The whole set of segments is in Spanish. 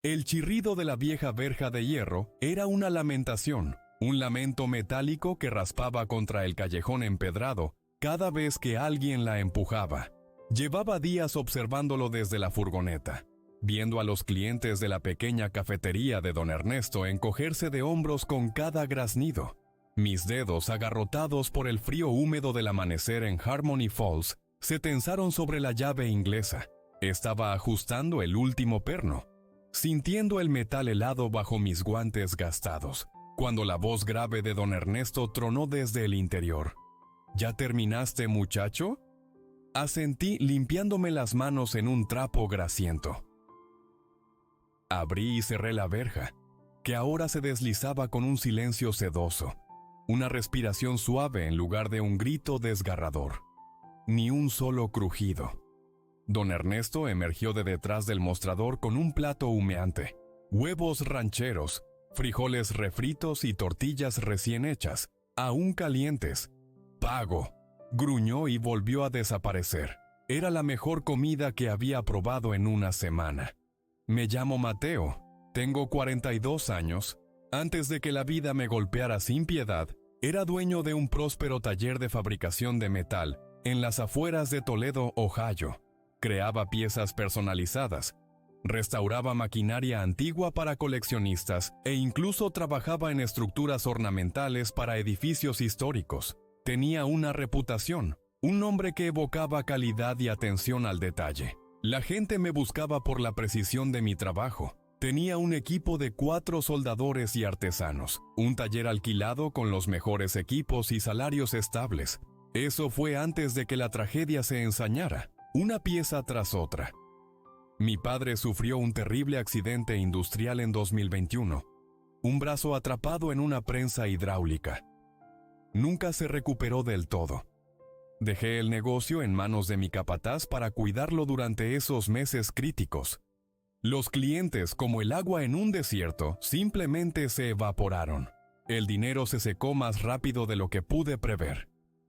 El chirrido de la vieja verja de hierro era una lamentación, un lamento metálico que raspaba contra el callejón empedrado cada vez que alguien la empujaba. Llevaba días observándolo desde la furgoneta, viendo a los clientes de la pequeña cafetería de don Ernesto encogerse de hombros con cada graznido. Mis dedos, agarrotados por el frío húmedo del amanecer en Harmony Falls, se tensaron sobre la llave inglesa. Estaba ajustando el último perno, sintiendo el metal helado bajo mis guantes gastados, cuando la voz grave de don Ernesto tronó desde el interior. ¿Ya terminaste, muchacho? Asentí limpiándome las manos en un trapo grasiento. Abrí y cerré la verja, que ahora se deslizaba con un silencio sedoso, una respiración suave en lugar de un grito desgarrador. Ni un solo crujido. Don Ernesto emergió de detrás del mostrador con un plato humeante, huevos rancheros, frijoles refritos y tortillas recién hechas, aún calientes. «Pago», gruñó y volvió a desaparecer. Era la mejor comida que había probado en una semana. Me llamo Mateo, tengo 42 años. Antes de que la vida me golpeara sin piedad, era dueño de un próspero taller de fabricación de metal en las afueras de Toledo, Ohio. Creaba piezas personalizadas, restauraba maquinaria antigua para coleccionistas e incluso trabajaba en estructuras ornamentales para edificios históricos. Tenía una reputación, un nombre que evocaba calidad y atención al detalle. La gente me buscaba por la precisión de mi trabajo. Tenía un equipo de 4 soldadores y artesanos, un taller alquilado con los mejores equipos y salarios estables. Eso fue antes de que la tragedia se ensañara, una pieza tras otra. Mi padre sufrió un terrible accidente industrial en 2021, un brazo atrapado en una prensa hidráulica. Nunca se recuperó del todo. Dejé el negocio en manos de mi capataz para cuidarlo durante esos meses críticos. Los clientes, como el agua en un desierto, simplemente se evaporaron. El dinero se secó más rápido de lo que pude prever.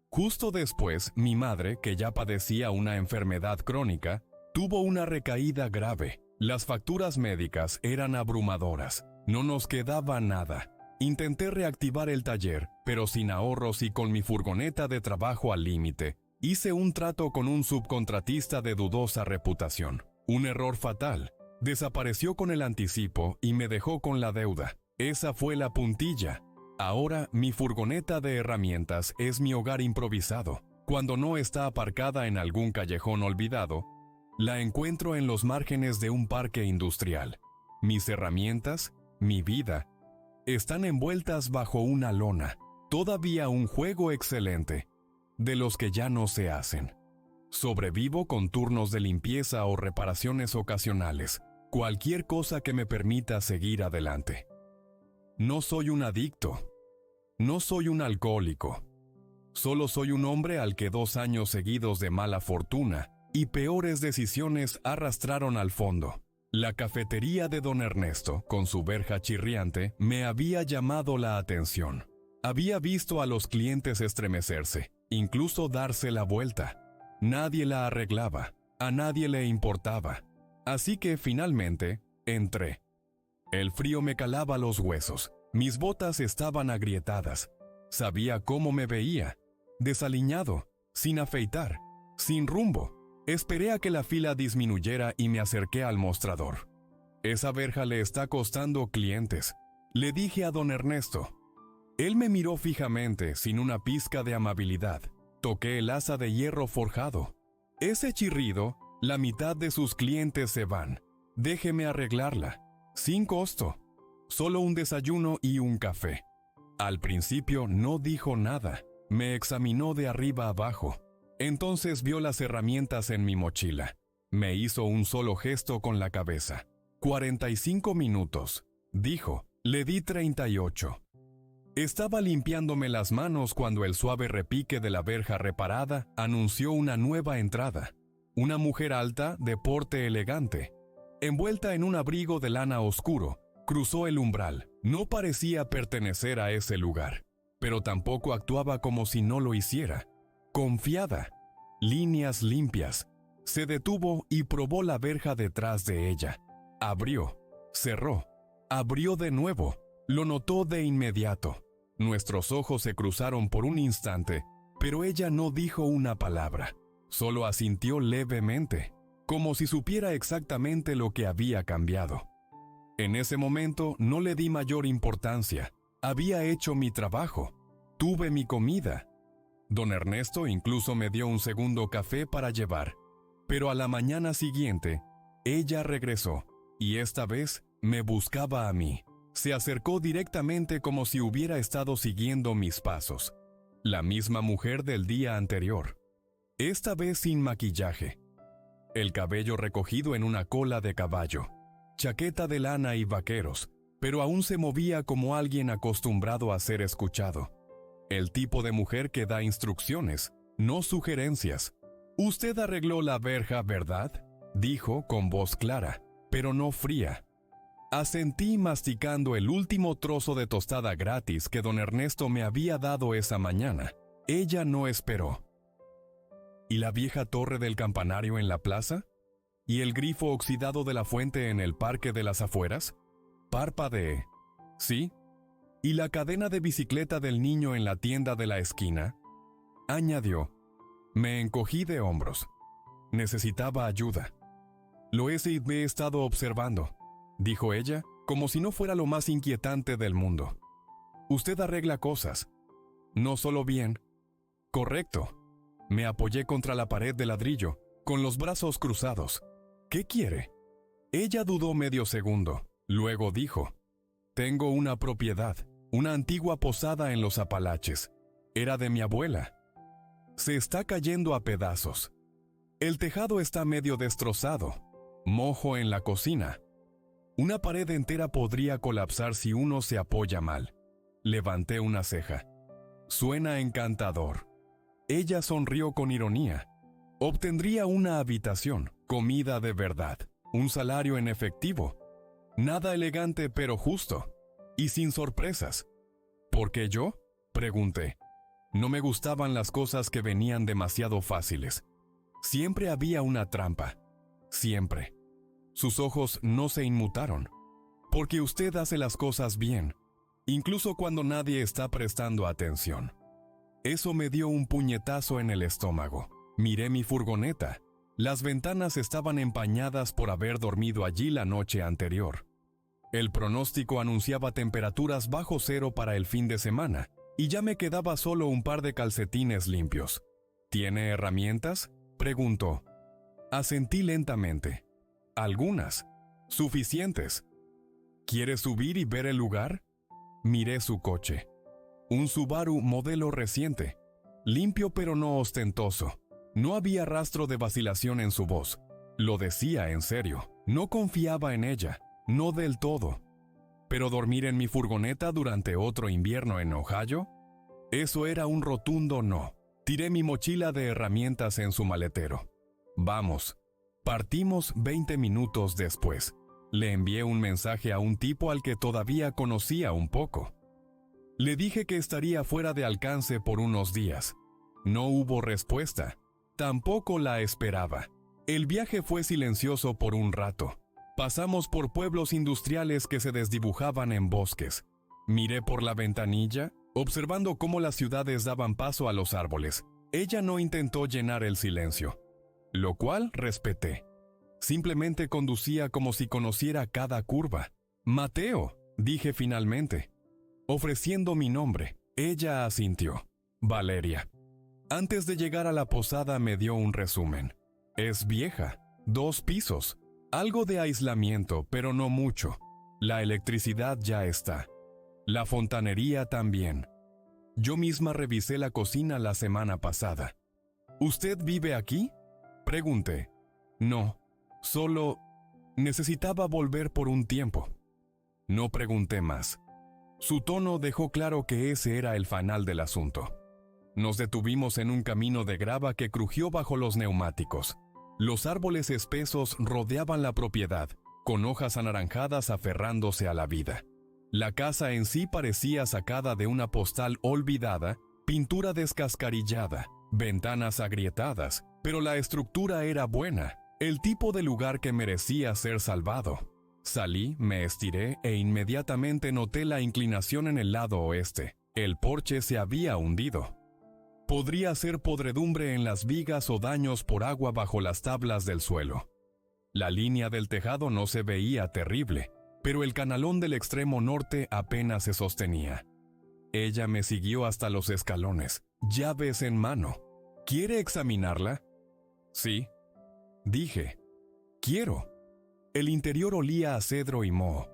Justo después, mi madre, que ya padecía una enfermedad crónica, tuvo una recaída grave. Las facturas médicas eran abrumadoras. No nos quedaba nada. Intenté reactivar el taller, pero sin ahorros y con mi furgoneta de trabajo al límite. Hice un trato con un subcontratista de dudosa reputación. Un error fatal. Desapareció con el anticipo y me dejó con la deuda. Esa fue la puntilla. Ahora mi furgoneta de herramientas es mi hogar improvisado. Cuando no está aparcada en algún callejón olvidado, la encuentro en los márgenes de un parque industrial. Mis herramientas, mi vida, están envueltas bajo una lona. Todavía un juego excelente, de los que ya no se hacen. Sobrevivo con turnos de limpieza o reparaciones ocasionales. Cualquier cosa que me permita seguir adelante. No soy un adicto. No soy un alcohólico. Solo soy un hombre al que 2 años seguidos de mala fortuna y peores decisiones arrastraron al fondo. La cafetería de don Ernesto, con su verja chirriante, me había llamado la atención. Había visto a los clientes estremecerse, incluso darse la vuelta. Nadie la arreglaba, a nadie le importaba. Así que finalmente, entré. El frío me calaba los huesos, mis botas estaban agrietadas. Sabía cómo me veía, desaliñado, sin afeitar, sin rumbo. Esperé a que la fila disminuyera y me acerqué al mostrador. Esa verja le está costando clientes, le dije a don Ernesto. Él me miró fijamente, sin una pizca de amabilidad. Toqué el asa de hierro forjado. Ese chirrido, la mitad de sus clientes se van. Déjeme arreglarla. Sin costo. Solo un desayuno y un café. Al principio no dijo nada. Me examinó de arriba abajo. Entonces vio las herramientas en mi mochila. Me hizo un solo gesto con la cabeza. 45 minutos, dijo. Le di 38. Estaba limpiándome las manos cuando el suave repique de la verja reparada anunció una nueva entrada. Una mujer alta, de porte elegante, envuelta en un abrigo de lana oscuro, cruzó el umbral. No parecía pertenecer a ese lugar, pero tampoco actuaba como si no lo hiciera. Confiada, líneas limpias, se detuvo y probó la verja detrás de ella. Abrió. Cerró. Abrió de nuevo. Lo notó de inmediato. Nuestros ojos se cruzaron por un instante, pero ella no dijo una palabra. Solo asintió levemente, como si supiera exactamente lo que había cambiado. En ese momento no le di mayor importancia. Había hecho mi trabajo. Tuve mi comida. Don Ernesto incluso me dio un segundo café para llevar. Pero a la mañana siguiente, ella regresó, y esta vez me buscaba a mí. Se acercó directamente como si hubiera estado siguiendo mis pasos. La misma mujer del día anterior. Esta vez sin maquillaje. El cabello recogido en una cola de caballo. Chaqueta de lana y vaqueros, pero aún se movía como alguien acostumbrado a ser escuchado. El tipo de mujer que da instrucciones, no sugerencias. «Usted arregló la verja, ¿verdad?», dijo con voz clara, pero no fría. Asentí masticando el último trozo de tostada gratis que don Ernesto me había dado esa mañana. Ella no esperó. ¿Y la vieja torre del campanario en la plaza? ¿Y el grifo oxidado de la fuente en el parque de las afueras? Parpadeé. ¿Sí? ¿Y la cadena de bicicleta del niño en la tienda de la esquina? Añadió. Me encogí de hombros. Necesitaba ayuda. Lo he estado observando, dijo ella, como si no fuera lo más inquietante del mundo. Usted arregla cosas. No solo bien. Correcto. Me apoyé contra la pared de ladrillo, con los brazos cruzados. ¿Qué quiere? Ella dudó medio segundo. Luego dijo, tengo una propiedad, una antigua posada en los Apalaches. Era de mi abuela. Se está cayendo a pedazos. El tejado está medio destrozado. Mojo en la cocina. Una pared entera podría colapsar si uno se apoya mal. Levanté una ceja. Suena encantador. Ella sonrió con ironía. Obtendría una habitación, comida de verdad, un salario en efectivo. Nada elegante pero justo. Y sin sorpresas. ¿Por qué yo?, pregunté. No me gustaban las cosas que venían demasiado fáciles. Siempre había una trampa. Siempre. Sus ojos no se inmutaron. Porque usted hace las cosas bien, incluso cuando nadie está prestando atención. Eso me dio un puñetazo en el estómago. Miré mi furgoneta. Las ventanas estaban empañadas por haber dormido allí la noche anterior. El pronóstico anunciaba temperaturas bajo cero para el fin de semana, y ya me quedaba solo un par de calcetines limpios. ¿Tiene herramientas?, preguntó. Asentí lentamente. Algunas. Suficientes. ¿Quiere subir y ver el lugar? Miré su coche. Un Subaru modelo reciente. Limpio pero no ostentoso. No había rastro de vacilación en su voz. Lo decía en serio. No confiaba en ella. No del todo. ¿Pero dormir en mi furgoneta durante otro invierno en Ohio? Eso era un rotundo no. Tiré mi mochila de herramientas en su maletero. Vamos. Partimos 20 minutos después. Le envié un mensaje a un tipo al que todavía conocía un poco. Le dije que estaría fuera de alcance por unos días. No hubo respuesta. Tampoco la esperaba. El viaje fue silencioso por un rato. Pasamos por pueblos industriales que se desdibujaban en bosques. Miré por la ventanilla, observando cómo las ciudades daban paso a los árboles. Ella no intentó llenar el silencio, lo cual respeté. Simplemente conducía como si conociera cada curva. «Mateo», dije finalmente. Ofreciendo mi nombre, ella asintió. «Valeria». Antes de llegar a la posada me dio un resumen. Es vieja, 2 pisos, algo de aislamiento, pero no mucho. La electricidad ya está. La fontanería también. Yo misma revisé la cocina la semana pasada. ¿Usted vive aquí?, pregunté. No, solo necesitaba volver por un tiempo. No pregunté más. Su tono dejó claro que ese era el final del asunto. Nos detuvimos en un camino de grava que crujió bajo los neumáticos. Los árboles espesos rodeaban la propiedad, con hojas anaranjadas aferrándose a la vida. La casa en sí parecía sacada de una postal olvidada, pintura descascarillada, ventanas agrietadas, pero la estructura era buena, el tipo de lugar que merecía ser salvado. Salí, me estiré e inmediatamente noté la inclinación en el lado oeste. El porche se había hundido. Podría ser podredumbre en las vigas o daños por agua bajo las tablas del suelo. La línea del tejado no se veía terrible, pero el canalón del extremo norte apenas se sostenía. Ella me siguió hasta los escalones, llaves en mano. ¿Quiere examinarla? Sí. Dije, quiero. El interior olía a cedro y moho.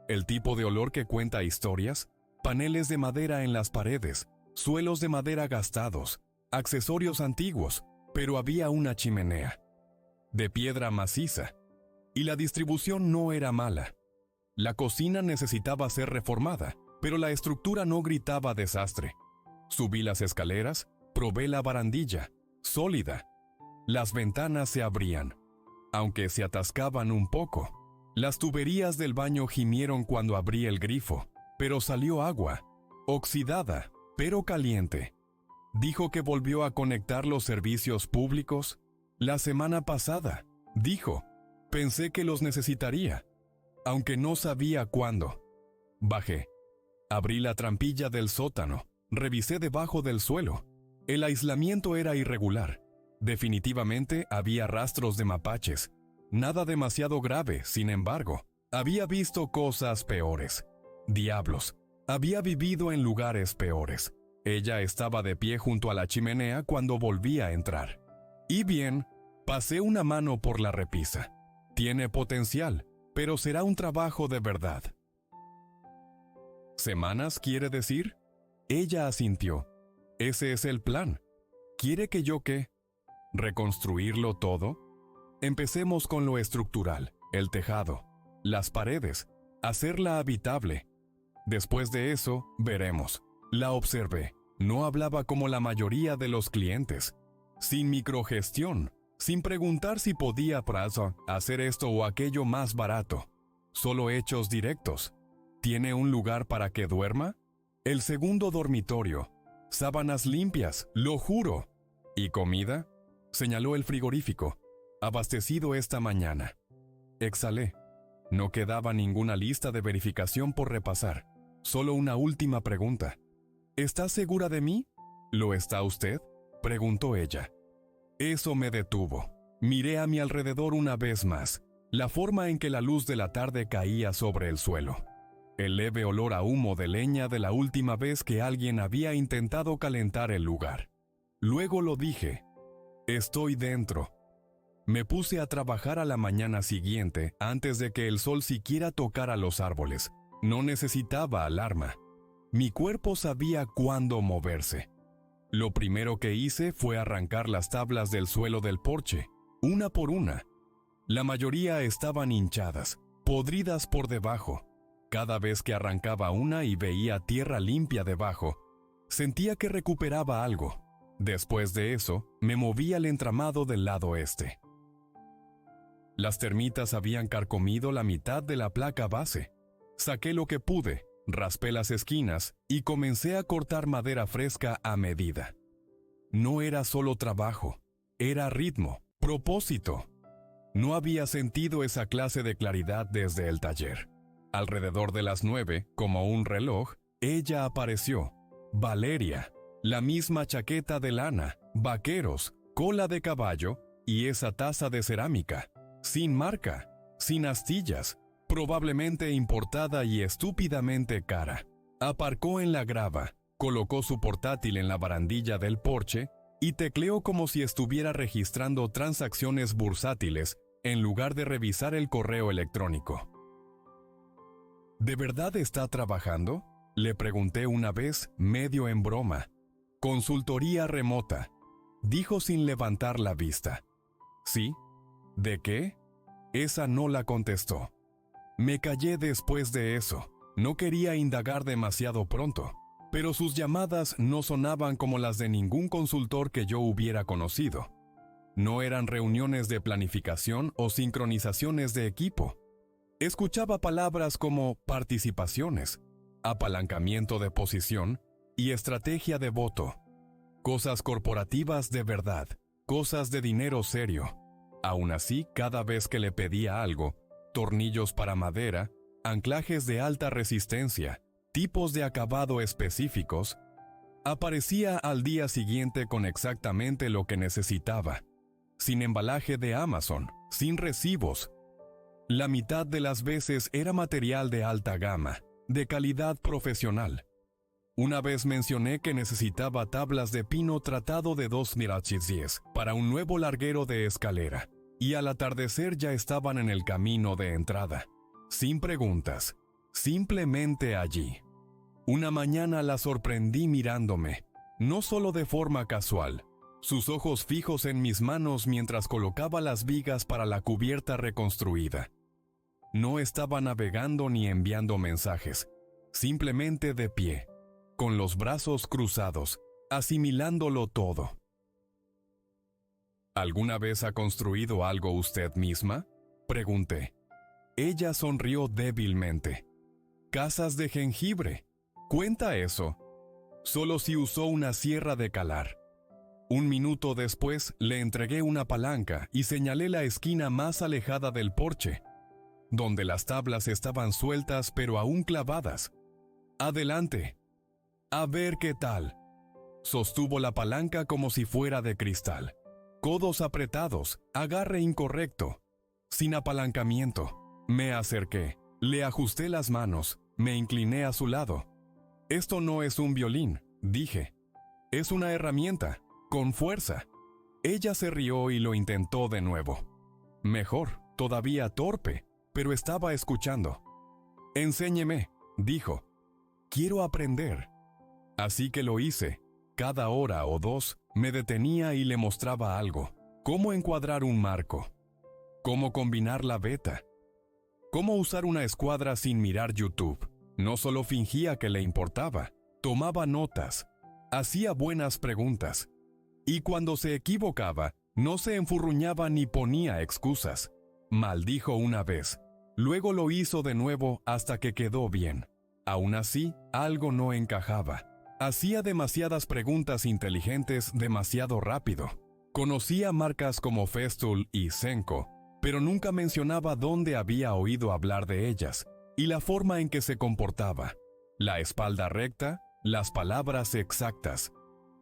El tipo de olor que cuenta historias, paneles de madera en las paredes, suelos de madera gastados, accesorios antiguos, pero había una chimenea, de piedra maciza, y la distribución no era mala. La cocina necesitaba ser reformada, pero la estructura no gritaba desastre. Subí las escaleras, probé la barandilla, sólida. Las ventanas se abrían, aunque se atascaban un poco. Las tuberías del baño gimieron cuando abrí el grifo, pero salió agua, oxidada, pero caliente. Dijo que volvió a conectar los servicios públicos. La semana pasada, dijo, pensé que los necesitaría, aunque no sabía cuándo. Bajé. Abrí la trampilla del sótano, revisé debajo del suelo. El aislamiento era irregular. Definitivamente había rastros de mapaches. Nada demasiado grave, sin embargo. Había visto cosas peores. Diablos, había vivido en lugares peores. Ella estaba de pie junto a la chimenea cuando volví a entrar. Y bien, pasé una mano por la repisa. Tiene potencial, pero será un trabajo de verdad. ¿Semanas quiere decir? Ella asintió. Ese es el plan. ¿Quiere que yo qué? ¿Reconstruirlo todo? Empecemos con lo estructural, el tejado, las paredes, hacerla habitable. Después de eso, veremos. La observé. No hablaba como la mayoría de los clientes. Sin microgestión, sin preguntar si podía hacer esto o aquello más barato. Solo hechos directos. ¿Tiene un lugar para que duerma? El segundo dormitorio. Sábanas limpias, lo juro. ¿Y comida? Señaló el frigorífico. Abastecido esta mañana. Exhalé. No quedaba ninguna lista de verificación por repasar. Solo una última pregunta. ¿Está segura de mí? ¿Lo está usted? Preguntó ella. Eso me detuvo. Miré a mi alrededor una vez más. La forma en que la luz de la tarde caía sobre el suelo. El leve olor a humo de leña de la última vez que alguien había intentado calentar el lugar. Luego lo dije. Estoy dentro. Me puse a trabajar a la mañana siguiente antes de que el sol siquiera tocara los árboles. No necesitaba alarma. Mi cuerpo sabía cuándo moverse. Lo primero que hice fue arrancar las tablas del suelo del porche, una por una. La mayoría estaban hinchadas, podridas por debajo. Cada vez que arrancaba una y veía tierra limpia debajo, sentía que recuperaba algo. Después de eso, me moví al entramado del lado este. Las termitas habían carcomido la mitad de la placa base. Saqué lo que pude, raspé las esquinas y comencé a cortar madera fresca a medida. No era solo trabajo, era ritmo, propósito. No había sentido esa clase de claridad desde el taller. Alrededor de las 9, como un reloj, ella apareció. Valeria, la misma chaqueta de lana, vaqueros, cola de caballo y esa taza de cerámica, sin marca, sin astillas, probablemente importada y estúpidamente cara. Aparcó en la grava, colocó su portátil en la barandilla del porche y tecleó como si estuviera registrando transacciones bursátiles en lugar de revisar el correo electrónico. ¿De verdad está trabajando? Le pregunté una vez, medio en broma. Consultoría remota, dijo sin levantar la vista. ¿Sí? ¿De qué? Esa no la contestó. Me callé después de eso. No quería indagar demasiado pronto, pero sus llamadas no sonaban como las de ningún consultor que yo hubiera conocido. No eran reuniones de planificación o sincronizaciones de equipo. Escuchaba palabras como participaciones, apalancamiento de posición y estrategia de voto. Cosas corporativas de verdad, cosas de dinero serio. Aún así, cada vez que le pedía algo, tornillos para madera, anclajes de alta resistencia, tipos de acabado específicos, aparecía al día siguiente con exactamente lo que necesitaba, sin embalaje de Amazon, sin recibos. La mitad de las veces era material de alta gama, de calidad profesional. Una vez mencioné que necesitaba tablas de pino tratado de 2 mirachizies para un nuevo larguero de escalera, y al atardecer ya estaban en el camino de entrada, sin preguntas, simplemente allí. Una mañana la sorprendí mirándome, no solo de forma casual, sus ojos fijos en mis manos mientras colocaba las vigas para la cubierta reconstruida. No estaba navegando ni enviando mensajes, simplemente de pie, con los brazos cruzados, asimilándolo todo. ¿Alguna vez ha construido algo usted misma?, pregunté. Ella sonrió débilmente. Casas de jengibre. ¿Cuenta eso? Solo si usó una sierra de calar. Un minuto después le entregué una palanca y señalé la esquina más alejada del porche, donde las tablas estaban sueltas pero aún clavadas. Adelante. A ver qué tal. Sostuvo la palanca como si fuera de cristal. Codos apretados, agarre incorrecto, sin apalancamiento. Me acerqué, le ajusté las manos, me incliné a su lado. Esto no es un violín, dije. Es una herramienta, con fuerza. Ella se rió y lo intentó de nuevo. Mejor, todavía torpe, pero estaba escuchando. Enséñeme, dijo. Quiero aprender. Así que lo hice. Cada hora o dos me detenía y le mostraba algo. Cómo encuadrar un marco. Cómo combinar la veta. Cómo usar una escuadra sin mirar YouTube. No solo fingía que le importaba, tomaba notas, hacía buenas preguntas. Y cuando se equivocaba, no se enfurruñaba ni ponía excusas. Maldijo una vez. Luego lo hizo de nuevo hasta que quedó bien. Aún así, algo no encajaba. Hacía demasiadas preguntas inteligentes demasiado rápido. Conocía marcas como Festool y Senko, pero nunca mencionaba dónde había oído hablar de ellas y la forma en que se comportaba. La espalda recta, las palabras exactas,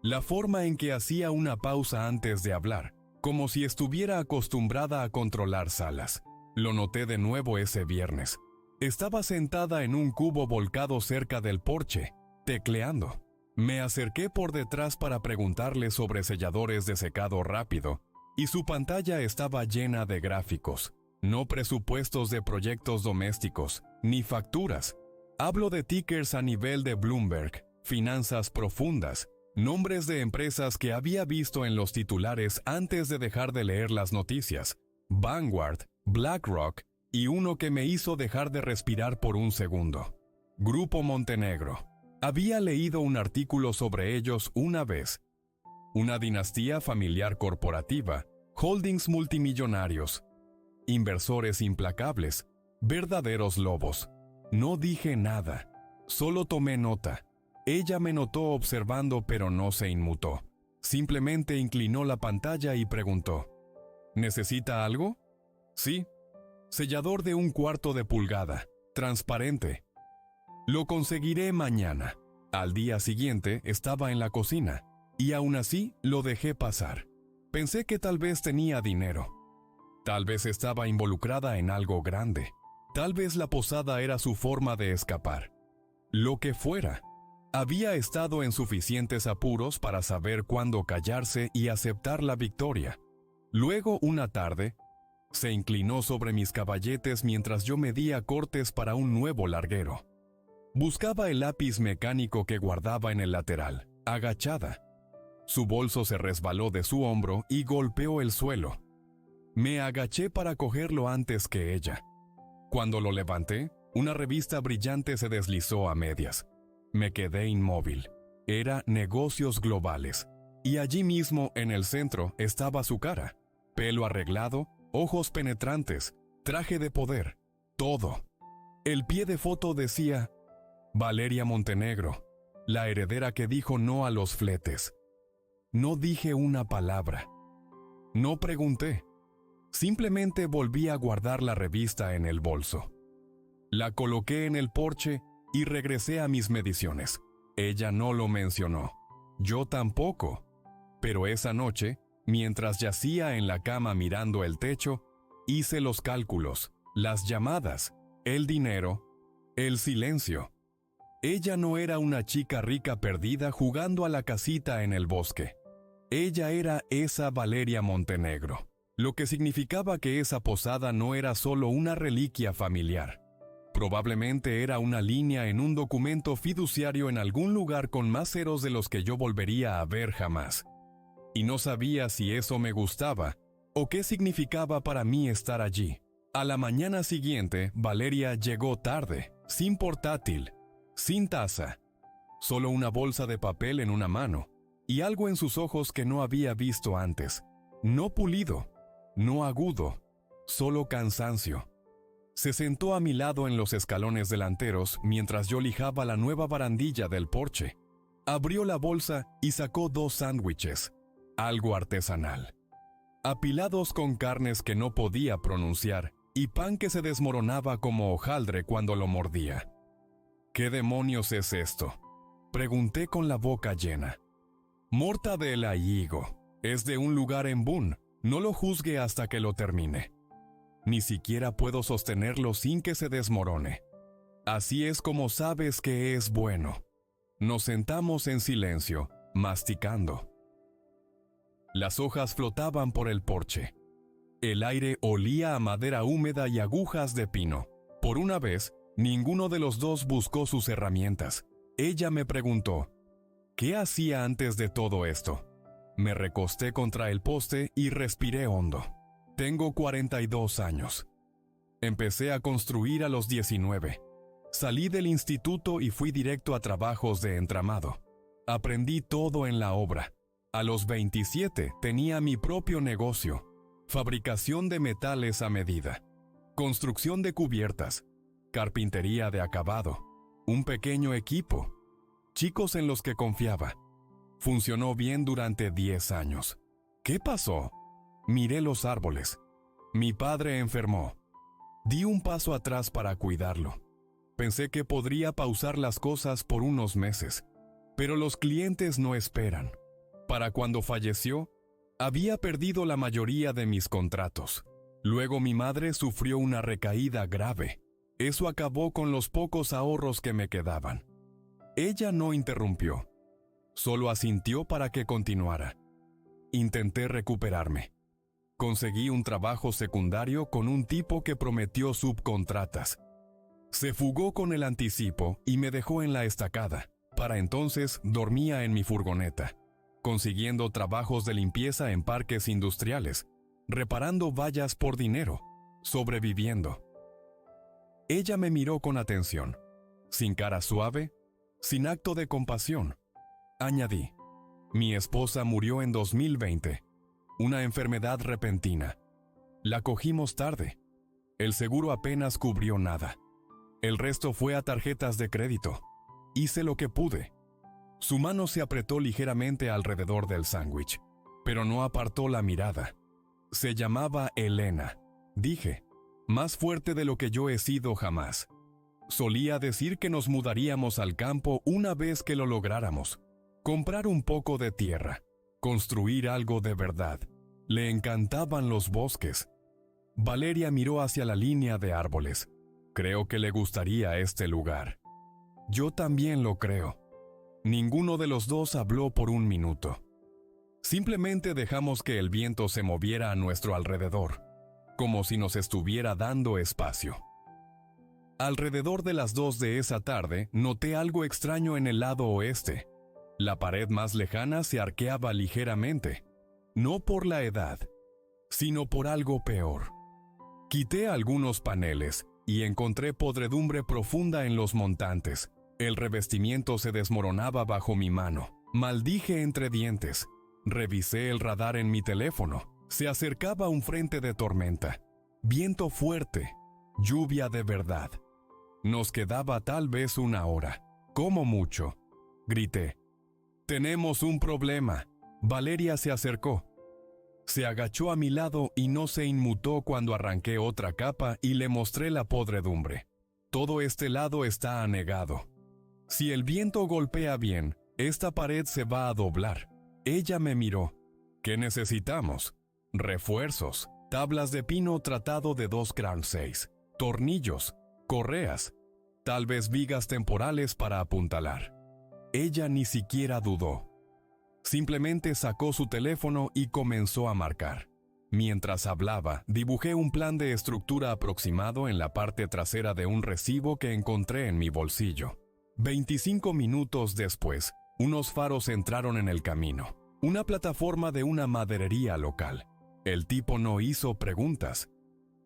la forma en que hacía una pausa antes de hablar, como si estuviera acostumbrada a controlar salas. Lo noté de nuevo ese viernes. Estaba sentada en un cubo volcado cerca del porche, tecleando. Me acerqué por detrás para preguntarle sobre selladores de secado rápido, y su pantalla estaba llena de gráficos, no presupuestos de proyectos domésticos, ni facturas. Hablo de tickers a nivel de Bloomberg, finanzas profundas, nombres de empresas que había visto en los titulares antes de dejar de leer las noticias, Vanguard, BlackRock y uno que me hizo dejar de respirar por un segundo. Grupo Montenegro. Había leído un artículo sobre ellos una vez. Una dinastía familiar corporativa, holdings multimillonarios, inversores implacables, verdaderos lobos. No dije nada, solo tomé nota. Ella me notó observando pero no se inmutó. Simplemente inclinó la pantalla y preguntó: ¿Necesita algo? Sí. Sellador de 1/4 de pulgada, transparente. Lo conseguiré mañana. Al día siguiente estaba en la cocina, y aún así lo dejé pasar. Pensé que tal vez tenía dinero. Tal vez estaba involucrada en algo grande. Tal vez la posada era su forma de escapar. Lo que fuera. Había estado en suficientes apuros para saber cuándo callarse y aceptar la victoria. Luego, una tarde, se inclinó sobre mis caballetes mientras yo medía cortes para un nuevo larguero. Buscaba el lápiz mecánico que guardaba en el lateral, agachada. Su bolso se resbaló de su hombro y golpeó el suelo. Me agaché para cogerlo antes que ella. Cuando lo levanté, una revista brillante se deslizó a medias. Me quedé inmóvil. Era Negocios Globales. Y allí mismo, en el centro, estaba su cara. Pelo arreglado, ojos penetrantes, traje de poder, todo. El pie de foto decía: Valeria Montenegro, la heredera que dijo no a los fletes. No dije una palabra. No pregunté. Simplemente volví a guardar la revista en el bolso. La coloqué en el porche y regresé a mis mediciones. Ella no lo mencionó. Yo tampoco. Pero esa noche, mientras yacía en la cama mirando el techo, hice los cálculos, las llamadas, el dinero, el silencio. Ella no era una chica rica perdida jugando a la casita en el bosque. Ella era esa Valeria Montenegro, lo que significaba que esa posada no era solo una reliquia familiar. Probablemente era una línea en un documento fiduciario en algún lugar con más ceros de los que yo volvería a ver jamás. Y no sabía si eso me gustaba o qué significaba para mí estar allí. A la mañana siguiente, Valeria llegó tarde, sin portátil, sin taza, solo una bolsa de papel en una mano y algo en sus ojos que no había visto antes. No pulido, no agudo, solo cansancio. Se sentó a mi lado en los escalones delanteros mientras yo lijaba la nueva barandilla del porche. Abrió la bolsa y sacó 2 sándwiches, algo artesanal, apilados con carnes que no podía pronunciar y pan que se desmoronaba como hojaldre cuando lo mordía. ¿Qué demonios es esto?, pregunté con la boca llena. Mortadela y higo. Es de un lugar en Boone. No lo juzgue hasta que lo termine. Ni siquiera puedo sostenerlo sin que se desmorone. Así es como sabes que es bueno. Nos sentamos en silencio, masticando. Las hojas flotaban por el porche. El aire olía a madera húmeda y agujas de pino. Por una vez, ninguno de los dos buscó sus herramientas. Ella me preguntó, ¿qué hacía antes de todo esto? Me recosté contra el poste y respiré hondo. Tengo 42 años. Empecé a construir a los 19. Salí del instituto y fui directo a trabajos de entramado. Aprendí todo en la obra. A los 27 tenía mi propio negocio. Fabricación de metales a medida. Construcción de cubiertas. Carpintería de acabado. Un pequeño equipo. Chicos en los que confiaba. Funcionó bien durante 10 años. ¿Qué pasó? Miré los árboles. Mi padre enfermó. Di un paso atrás para cuidarlo. Pensé que podría pausar las cosas por unos meses, pero los clientes no esperan. Para cuando falleció, había perdido la mayoría de mis contratos. Luego mi madre sufrió una recaída grave. Eso acabó con los pocos ahorros que me quedaban. Ella no interrumpió. Solo asintió para que continuara. Intenté recuperarme. Conseguí un trabajo secundario con un tipo que prometió subcontratas. Se fugó con el anticipo y me dejó en la estacada. Para entonces dormía en mi furgoneta, consiguiendo trabajos de limpieza en parques industriales, reparando vallas por dinero, sobreviviendo. Ella me miró con atención, sin cara suave, sin acto de compasión. Añadí, mi esposa murió en 2020. Una enfermedad repentina. La cogimos tarde. El seguro apenas cubrió nada. El resto fue a tarjetas de crédito. Hice lo que pude. Su mano se apretó ligeramente alrededor del sándwich, pero no apartó la mirada. Se llamaba Elena, dije, más fuerte de lo que yo he sido jamás. Solía decir que nos mudaríamos al campo una vez que lo lográramos. Comprar un poco de tierra. Construir algo de verdad. Le encantaban los bosques. Valeria miró hacia la línea de árboles. Creo que le gustaría este lugar. Yo también lo creo. Ninguno de los dos habló por un minuto. Simplemente dejamos que el viento se moviera a nuestro alrededor, como si nos estuviera dando espacio. Alrededor de las 2 de esa tarde, noté algo extraño en el lado oeste. La pared más lejana se arqueaba ligeramente, no por la edad, sino por algo peor. Quité algunos paneles y encontré podredumbre profunda en los montantes. El revestimiento se desmoronaba bajo mi mano. Maldije entre dientes. Revisé el radar en mi teléfono. Se acercaba un frente de tormenta. Viento fuerte. Lluvia de verdad. Nos quedaba tal vez 1 hora. Como mucho. Grité. «Tenemos un problema». Valeria se acercó. Se agachó a mi lado y no se inmutó cuando arranqué otra capa y le mostré la podredumbre. Todo este lado está anegado. Si el viento golpea bien, esta pared se va a doblar. Ella me miró. ¿Qué necesitamos? Refuerzos, tablas de pino tratado de 2 Crown 6, tornillos, correas, tal vez vigas temporales para apuntalar. Ella ni siquiera dudó. Simplemente sacó su teléfono y comenzó a marcar. Mientras hablaba, dibujé un plan de estructura aproximado en la parte trasera de un recibo que encontré en mi bolsillo. 25 minutos después, unos faros entraron en el camino. Una plataforma de una maderería local. El tipo no hizo preguntas.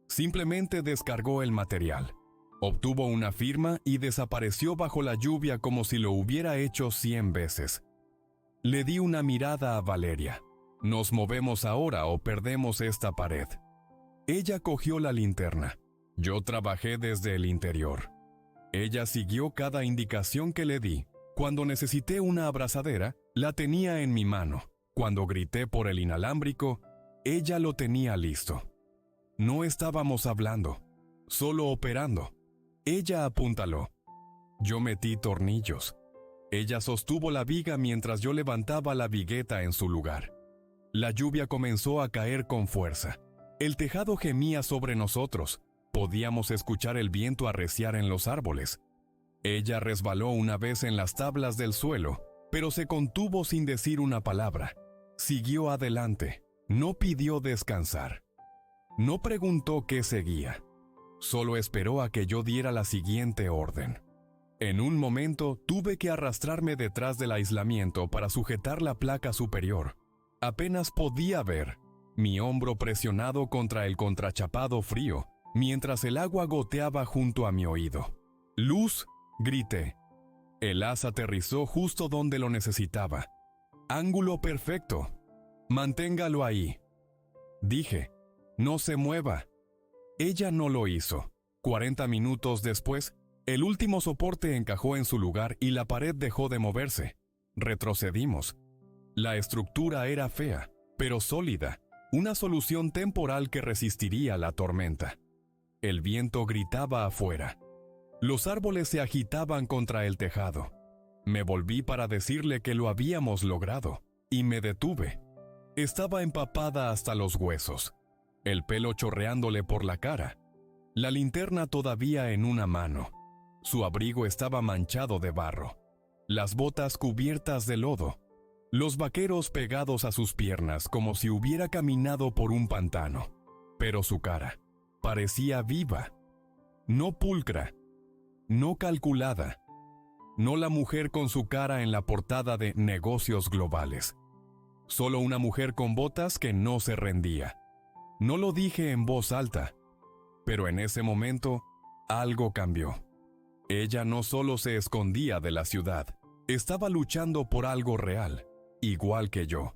Simplemente descargó el material. Obtuvo una firma y desapareció bajo la lluvia como si lo hubiera hecho 100 veces. Le di una mirada a Valeria. Nos movemos ahora o perdemos esta pared. Ella cogió la linterna. Yo trabajé desde el interior. Ella siguió cada indicación que le di. Cuando necesité una abrazadera, la tenía en mi mano. Cuando grité por el inalámbrico, ella lo tenía listo. No estábamos hablando, solo operando. Ella apuntaló. Yo metí tornillos. Ella sostuvo la viga mientras yo levantaba la vigueta en su lugar. La lluvia comenzó a caer con fuerza. El tejado gemía sobre nosotros. Podíamos escuchar el viento arreciar en los árboles. Ella resbaló una vez en las tablas del suelo, pero se contuvo sin decir una palabra. Siguió adelante. No pidió descansar. No preguntó qué seguía. Solo esperó a que yo diera la siguiente orden. En un momento tuve que arrastrarme detrás del aislamiento para sujetar la placa superior. Apenas podía ver mi hombro presionado contra el contrachapado frío, mientras el agua goteaba junto a mi oído. ¡Luz!, grité. El haz aterrizó justo donde lo necesitaba. ángulo perfecto. Manténgalo ahí. Dije, no se mueva. Ella no lo hizo. 40 minutos después, el último soporte encajó en su lugar y la pared dejó de moverse. Retrocedimos. La estructura era fea, pero sólida, una solución temporal que resistiría la tormenta. El viento gritaba afuera. Los árboles se agitaban contra el tejado. Me volví para decirle que lo habíamos logrado, y me detuve. Estaba empapada hasta los huesos, el pelo chorreándole por la cara, la linterna todavía en una mano. Su abrigo estaba manchado de barro, las botas cubiertas de lodo, los vaqueros pegados a sus piernas como si hubiera caminado por un pantano. Pero su cara parecía viva, no pulcra, no calculada, no la mujer con su cara en la portada de Negocios Globales. Solo una mujer con botas que no se rendía. No lo dije en voz alta, pero en ese momento algo cambió. Ella no solo se escondía de la ciudad, estaba luchando por algo real, igual que yo.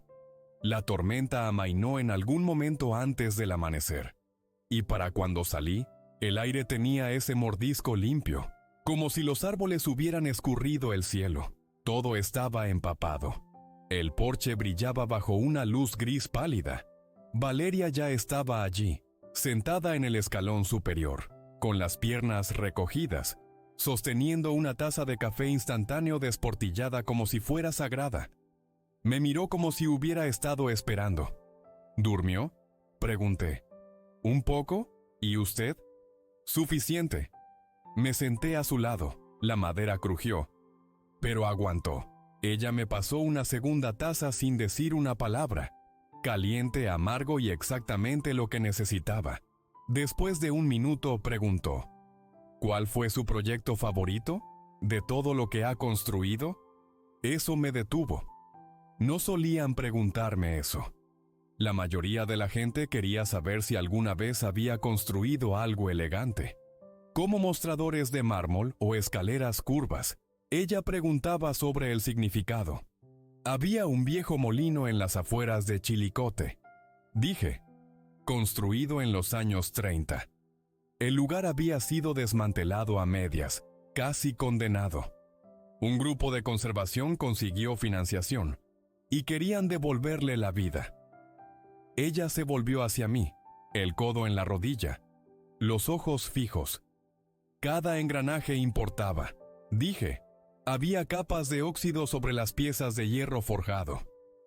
La tormenta amainó en algún momento antes del amanecer, y para cuando salí, el aire tenía ese mordisco limpio, como si los árboles hubieran escurrido el cielo. Todo estaba empapado. El porche brillaba bajo una luz gris pálida. Valeria ya estaba allí, sentada en el escalón superior, con las piernas recogidas, sosteniendo una taza de café instantáneo desportillada como si fuera sagrada. Me miró como si hubiera estado esperando. ¿Durmió?, pregunté. ¿Un poco? ¿Y usted? Suficiente. Me senté a su lado, la madera crujió, pero aguantó. Ella me pasó una segunda taza sin decir una palabra, caliente, amargo y exactamente lo que necesitaba. Después de un minuto preguntó, ¿cuál fue su proyecto favorito? ¿De todo lo que ha construido? Eso me detuvo. No solían preguntarme eso. La mayoría de la gente quería saber si alguna vez había construido algo elegante, como mostradores de mármol o escaleras curvas. Ella preguntaba sobre el significado. Había un viejo molino en las afueras de Chilicote, dije, construido en los años 30. El lugar había sido desmantelado a medias, casi condenado. Un grupo de conservación consiguió financiación y querían devolverle la vida. Ella se volvió hacia mí, el codo en la rodilla, los ojos fijos. Cada engranaje importaba. Dije, había capas de óxido sobre las piezas de hierro forjado.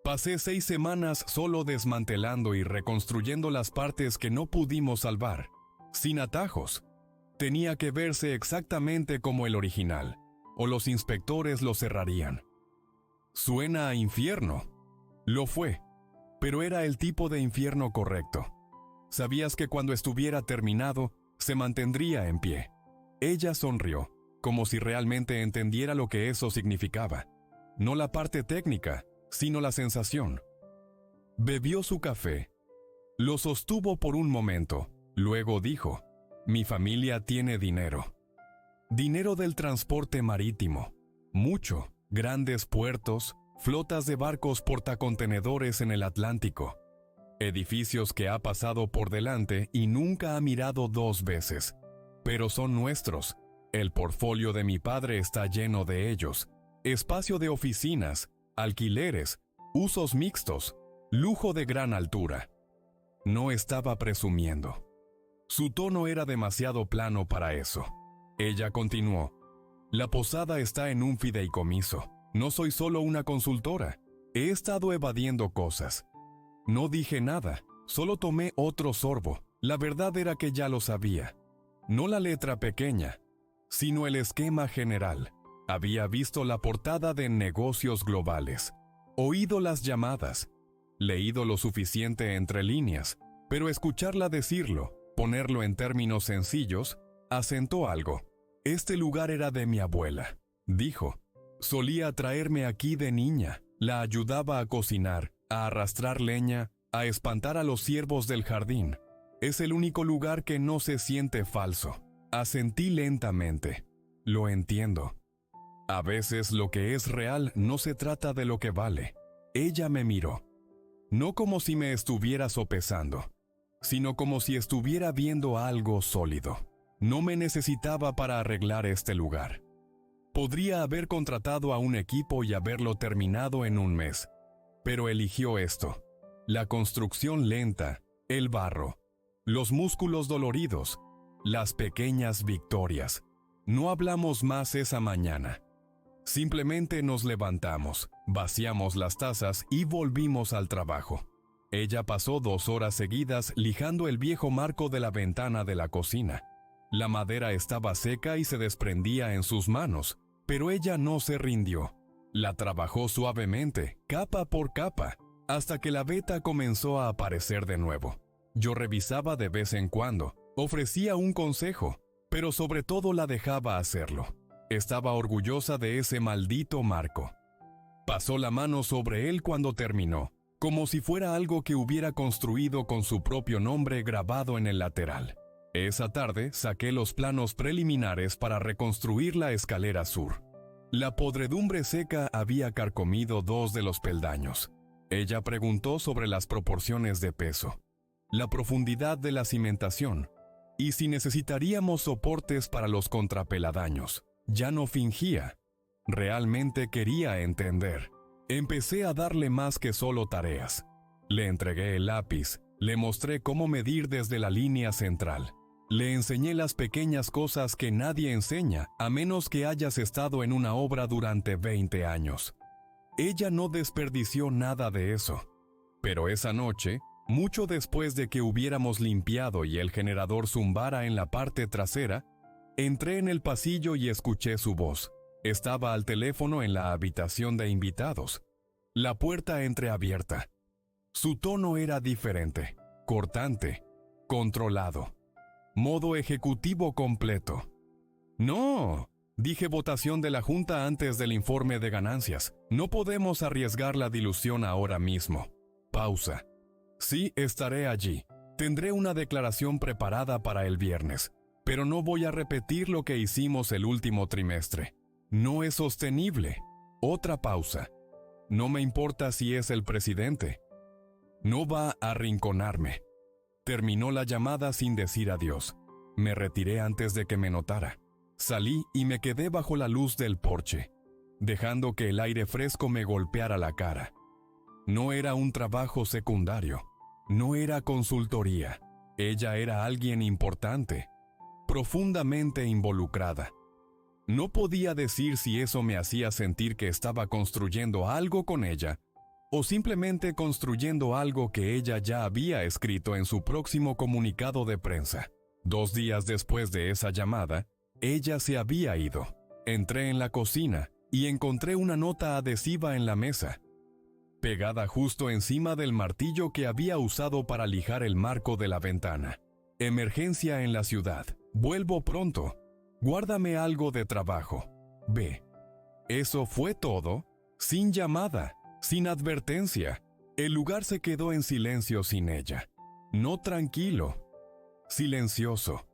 Pasé 6 semanas solo desmantelando y reconstruyendo las partes que no pudimos salvar, sin atajos. Tenía que verse exactamente como el original, o los inspectores lo cerrarían. Suena a infierno. Lo fue, pero era el tipo de infierno correcto. Sabías que cuando estuviera terminado, se mantendría en pie. Ella sonrió, como si realmente entendiera lo que eso significaba. No la parte técnica, sino la sensación. Bebió su café. Lo sostuvo por un momento, luego dijo, mi familia tiene dinero. Dinero del transporte marítimo. Mucho. Grandes puertos, flotas de barcos portacontenedores en el Atlántico. Edificios que ha pasado por delante y nunca ha mirado 2 veces. Pero son nuestros. El portfolio de mi padre está lleno de ellos. Espacio de oficinas, alquileres, usos mixtos, lujo de gran altura. No estaba presumiendo. Su tono era demasiado plano para eso. Ella continuó. La posada está en un fideicomiso. No soy solo una consultora. He estado evadiendo cosas. No dije nada, solo tomé otro sorbo. La verdad era que ya lo sabía. No la letra pequeña, sino el esquema general. Había visto la portada de Negocios Globales, oído las llamadas, leído lo suficiente entre líneas, pero escucharla decirlo, ponerlo en términos sencillos, asentó algo. Este lugar era de mi abuela, dijo. Solía traerme aquí de niña, la ayudaba a cocinar, a arrastrar leña, a espantar a los ciervos del jardín. Es el único lugar que no se siente falso. Asentí lentamente. Lo entiendo. A veces lo que es real no se trata de lo que vale. Ella me miró. No como si me estuviera sopesando, sino como si estuviera viendo algo sólido. No me necesitaba para arreglar este lugar. Podría haber contratado a un equipo y haberlo terminado en un mes, pero eligió esto. La construcción lenta, el barro, los músculos doloridos, las pequeñas victorias. No hablamos más esa mañana. Simplemente nos levantamos, vaciamos las tazas y volvimos al trabajo. Ella pasó 2 horas seguidas lijando el viejo marco de la ventana de la cocina. La madera estaba seca y se desprendía en sus manos, pero ella no se rindió. La trabajó suavemente, capa por capa, hasta que la veta comenzó a aparecer de nuevo. Yo revisaba de vez en cuando, ofrecía un consejo, pero sobre todo la dejaba hacerlo. Estaba orgullosa de ese maldito marco. Pasó la mano sobre él cuando terminó, como si fuera algo que hubiera construido con su propio nombre grabado en el lateral. Esa tarde saqué los planos preliminares para reconstruir la escalera sur. La podredumbre seca había carcomido 2 de los peldaños. Ella preguntó sobre las proporciones de peso, la profundidad de la cimentación y si necesitaríamos soportes para los contrapeladaños. Ya no fingía. Realmente quería entender. Empecé a darle más que solo tareas. Le entregué el lápiz, le mostré cómo medir desde la línea central. Le enseñé las pequeñas cosas que nadie enseña, a menos que hayas estado en una obra durante 20 años. Ella no desperdició nada de eso. Pero esa noche, mucho después de que hubiéramos limpiado y el generador zumbara en la parte trasera, entré en el pasillo y escuché su voz. Estaba al teléfono en la habitación de invitados. La puerta entreabierta. Su tono era diferente, cortante, controlado. Modo ejecutivo completo. No, dije votación de la Junta antes del informe de ganancias. No podemos arriesgar la dilución ahora mismo. Pausa. Sí, estaré allí. Tendré una declaración preparada para el viernes, pero no voy a repetir lo que hicimos el último trimestre. No es sostenible. Otra pausa. No me importa si es el presidente. No va a arrinconarme. Terminó la llamada sin decir adiós. Me retiré antes de que me notara. Salí y me quedé bajo la luz del porche, dejando que el aire fresco me golpeara la cara. No era un trabajo secundario. No era consultoría. Ella era alguien importante, profundamente involucrada. No podía decir si eso me hacía sentir que estaba construyendo algo con ella, o simplemente construyendo algo que ella ya había escrito en su próximo comunicado de prensa. 2 días después de esa llamada, ella se había ido. Entré en la cocina y encontré una nota adhesiva en la mesa, pegada justo encima del martillo que había usado para lijar el marco de la ventana. Emergencia en la ciudad. Vuelvo pronto. Guárdame algo de trabajo. B. Eso fue todo, sin llamada, sin advertencia. El lugar se quedó en silencio sin ella. No tranquilo, silencioso.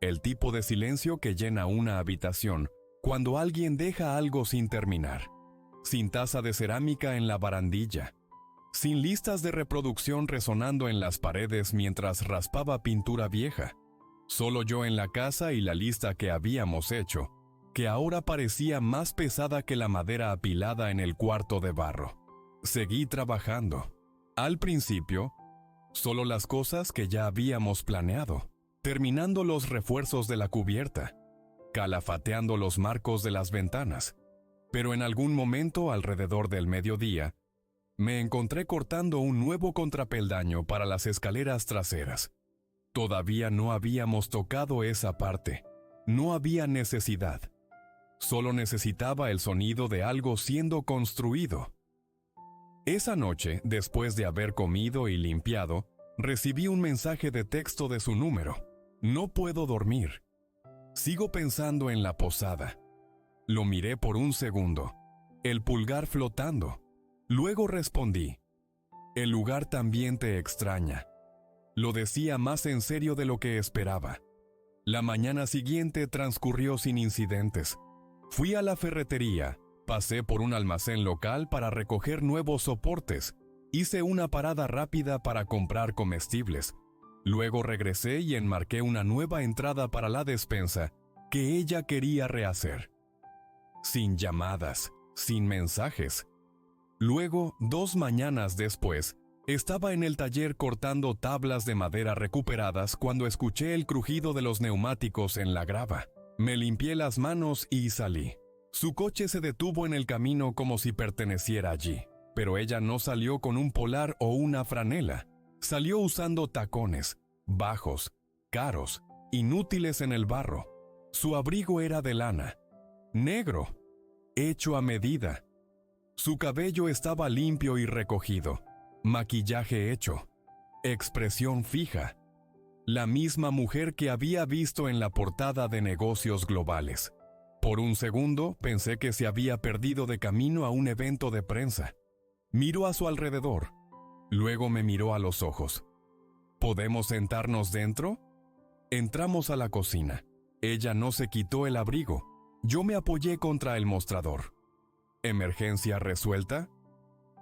El tipo de silencio que llena una habitación cuando alguien deja algo sin terminar. Sin taza de cerámica en la barandilla. Sin listas de reproducción resonando en las paredes mientras raspaba pintura vieja. Solo yo en la casa y la lista que habíamos hecho, que ahora parecía más pesada que la madera apilada en el cuarto de barro. Seguí trabajando. Al principio, solo las cosas que ya habíamos planeado, terminando los refuerzos de la cubierta, calafateando los marcos de las ventanas. Pero en algún momento alrededor del mediodía, me encontré cortando un nuevo contrapeldaño para las escaleras traseras. Todavía no habíamos tocado esa parte. No había necesidad. Solo necesitaba el sonido de algo siendo construido. Esa noche, después de haber comido y limpiado, recibí un mensaje de texto de su número. No puedo dormir. Sigo pensando en la posada. Lo miré por un segundo, el pulgar flotando. Luego respondí, el lugar también te extraña. Lo decía más en serio de lo que esperaba. La mañana siguiente transcurrió sin incidentes. Fui a la ferretería, pasé por un almacén local para recoger nuevos soportes, hice una parada rápida para comprar comestibles. Luego regresé y enmarqué una nueva entrada para la despensa que ella quería rehacer. Sin llamadas, sin mensajes. Luego, 2 mañanas después, estaba en el taller cortando tablas de madera recuperadas cuando escuché el crujido de los neumáticos en la grava. Me limpié las manos y salí. Su coche se detuvo en el camino como si perteneciera allí, pero ella no salió con un polar o una franela. Salió usando tacones, bajos, caros, inútiles en el barro. Su abrigo era de lana, negro, hecho a medida. Su cabello estaba limpio y recogido, maquillaje hecho, expresión fija. La misma mujer que había visto en la portada de Negocios Globales. Por un segundo pensé que se había perdido de camino a un evento de prensa. Miró a su alrededor, luego me miró a los ojos. ¿Podemos sentarnos dentro? Entramos a la cocina. Ella no se quitó el abrigo. Yo me apoyé contra el mostrador. ¿Emergencia resuelta?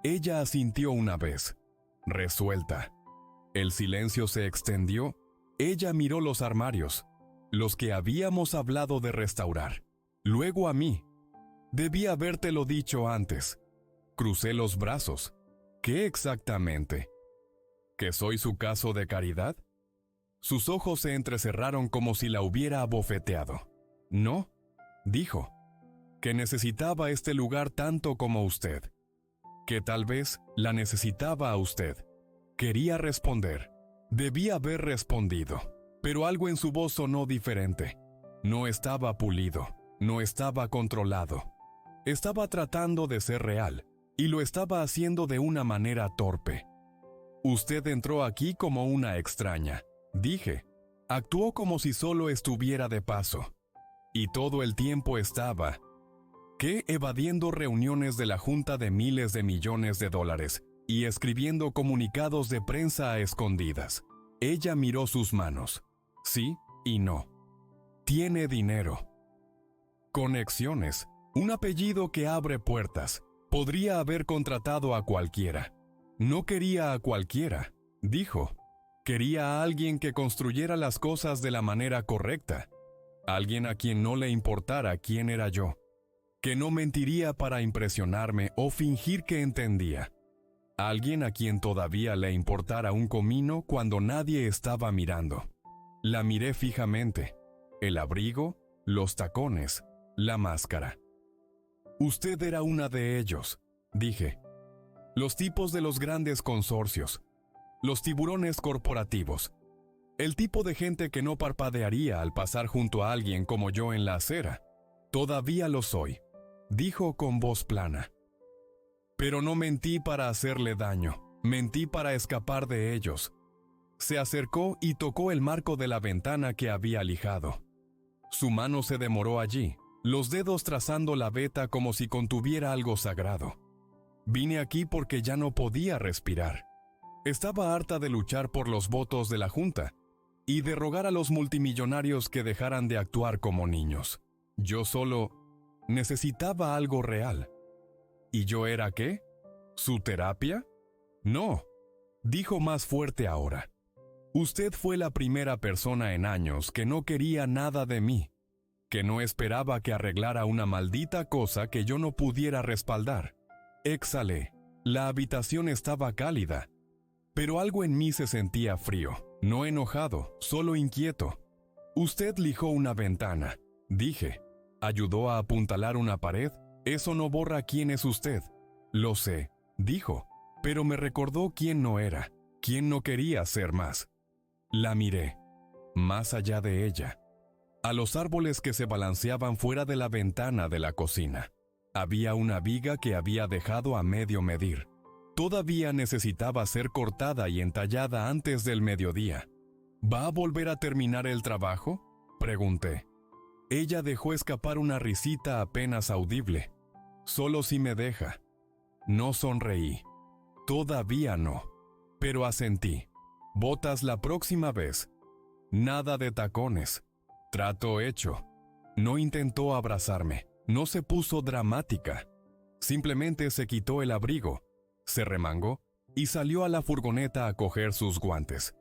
Ella asintió una vez. Resuelta. El silencio se extendió. Ella miró los armarios, los que habíamos hablado de restaurar. Luego a mí. Debí habértelo dicho antes. Crucé los brazos. ¿Qué exactamente? ¿Que soy su caso de caridad? Sus ojos se entrecerraron como si la hubiera abofeteado. No, dijo, que necesitaba este lugar tanto como usted. Que tal vez la necesitaba a usted. Quería responder. Debía haber respondido, pero algo en su voz sonó diferente. No estaba pulido, no estaba controlado. Estaba tratando de ser real, y lo estaba haciendo de una manera torpe. Usted entró aquí como una extraña, dije. Actuó como si solo estuviera de paso. Y todo el tiempo estaba, ¿qué? Evadiendo reuniones de la Junta de miles de millones de dólares y escribiendo comunicados de prensa a escondidas. Ella miró sus manos. Sí y no. Tiene dinero. Conexiones. Un apellido que abre puertas. Podría haber contratado a cualquiera. No quería a cualquiera, dijo. Quería a alguien que construyera las cosas de la manera correcta. Alguien a quien no le importara quién era yo. Que no mentiría para impresionarme o fingir que entendía. Alguien a quien todavía le importara un comino cuando nadie estaba mirando. La miré fijamente. El abrigo, los tacones, la máscara. Usted era una de ellos, dije. Los tipos de los grandes consorcios. Los tiburones corporativos. El tipo de gente que no parpadearía al pasar junto a alguien como yo en la acera. Todavía lo soy, dijo con voz plana. Pero no mentí para hacerle daño, mentí para escapar de ellos. Se acercó y tocó el marco de la ventana que había lijado. Su mano se demoró allí, los dedos trazando la veta como si contuviera algo sagrado. Vine aquí porque ya no podía respirar. Estaba harta de luchar por los votos de la Junta y de rogar a los multimillonarios que dejaran de actuar como niños. Yo solo necesitaba algo real. ¿Y yo era qué? ¿Su terapia? No, dijo más fuerte ahora. Usted fue la primera persona en años que no quería nada de mí, que no esperaba que arreglara una maldita cosa que yo no pudiera respaldar. Exhalé. La habitación estaba cálida, pero algo en mí se sentía frío, no enojado, solo inquieto. Usted lijó una ventana, dije. Ayudó a apuntalar una pared. Eso no borra quién es usted. Lo sé, dijo, pero me recordó quién no era, quién no quería ser más. La miré, más allá de ella, a los árboles que se balanceaban fuera de la ventana de la cocina. Había una viga que había dejado a medio medir. Todavía necesitaba ser cortada y entallada antes del mediodía. ¿Va a volver a terminar el trabajo?, pregunté. Ella dejó escapar una risita apenas audible. Solo si me deja. No sonreí. Todavía no. Pero asentí. Botas la próxima vez. Nada de tacones. Trato hecho. No intentó abrazarme. No se puso dramática. Simplemente se quitó el abrigo, se remangó y salió a la furgoneta a coger sus guantes.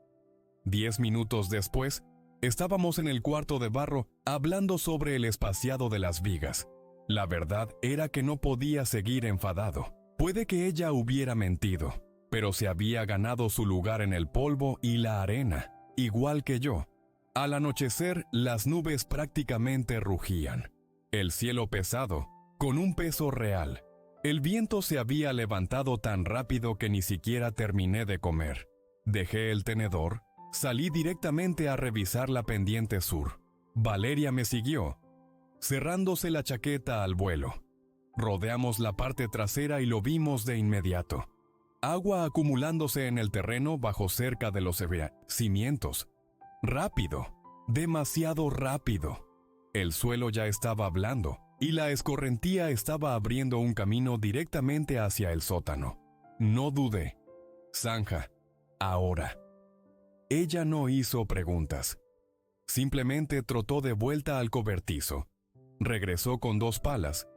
10 minutos después, estábamos en el cuarto de barro hablando sobre el espaciado de las vigas. La verdad era que no podía seguir enfadado. Puede que ella hubiera mentido, pero se había ganado su lugar en el polvo y la arena, igual que yo. Al anochecer, las nubes prácticamente rugían. El cielo pesado, con un peso real. El viento se había levantado tan rápido que ni siquiera terminé de comer. Dejé el tenedor. Salí directamente a revisar la pendiente sur. Valeria me siguió, cerrándose la chaqueta al vuelo. Rodeamos la parte trasera y lo vimos de inmediato. Agua acumulándose en el terreno bajo cerca de los cimientos. Rápido, demasiado rápido. El suelo ya estaba blando y la escorrentía estaba abriendo un camino directamente hacia el sótano. No dudé. Zanja, ahora. Ella no hizo preguntas. Simplemente trotó de vuelta al cobertizo. Regresó con 2 palas.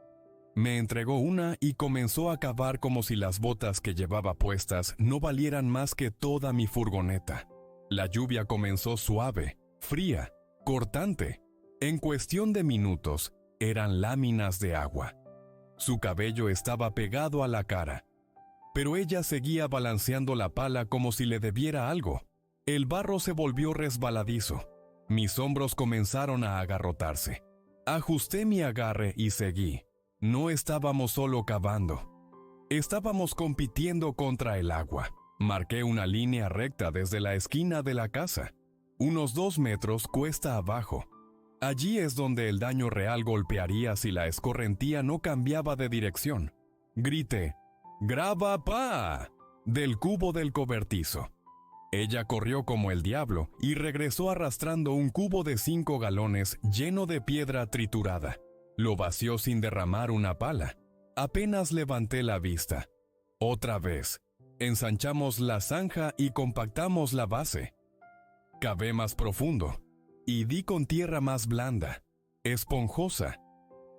Me entregó una y comenzó a cavar como si las botas que llevaba puestas no valieran más que toda mi furgoneta. La lluvia comenzó suave, fría, cortante. En cuestión de minutos, eran láminas de agua. Su cabello estaba pegado a la cara, pero ella seguía balanceando la pala como si le debiera algo. El barro se volvió resbaladizo. Mis hombros comenzaron a agarrotarse. Ajusté mi agarre y seguí. No estábamos solo cavando. Estábamos compitiendo contra el agua. Marqué una línea recta desde la esquina de la casa. Unos 2 metros cuesta abajo. Allí es donde el daño real golpearía si la escorrentía no cambiaba de dirección. Grité, ¡graba pa!, del cubo del cobertizo. Ella corrió como el diablo y regresó arrastrando un cubo de 5 galones lleno de piedra triturada. Lo vació sin derramar una pala. Apenas levanté la vista. Otra vez. Ensanchamos la zanja y compactamos la base. Cavé más profundo y di con tierra más blanda, esponjosa.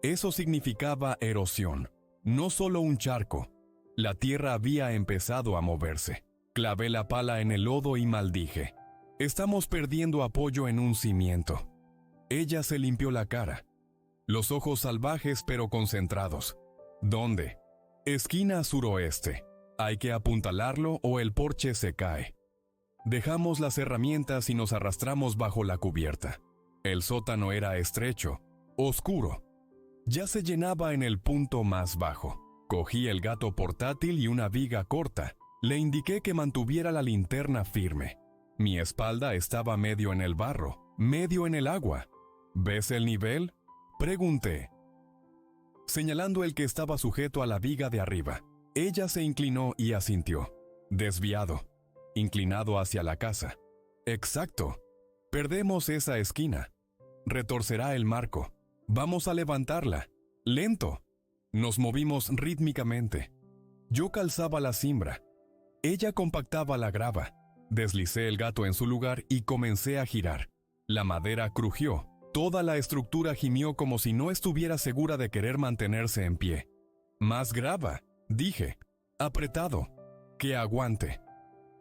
Eso significaba erosión, no solo un charco. La tierra había empezado a moverse. Clavé la pala en el lodo y maldije. Estamos perdiendo apoyo en un cimiento. Ella se limpió la cara. Los ojos salvajes pero concentrados. ¿Dónde? Esquina suroeste. Hay que apuntalarlo o el porche se cae. Dejamos las herramientas y nos arrastramos bajo la cubierta. El sótano era estrecho, oscuro. Ya se llenaba en el punto más bajo. Cogí el gato portátil y una viga corta. Le indiqué que mantuviera la linterna firme. Mi espalda estaba medio en el barro, medio en el agua. ¿Ves el nivel?, pregunté, señalando el que estaba sujeto a la viga de arriba. Ella se inclinó y asintió. Desviado, inclinado hacia la casa. Exacto. Perdemos esa esquina. Retorcerá el marco. Vamos a levantarla. Lento. Nos movimos rítmicamente. Yo calzaba la cimbra. Ella compactaba la grava. Deslicé el gato en su lugar y comencé a girar. La madera crujió. Toda la estructura gimió como si no estuviera segura de querer mantenerse en pie. Más grava, dije. Apretado. Que aguante.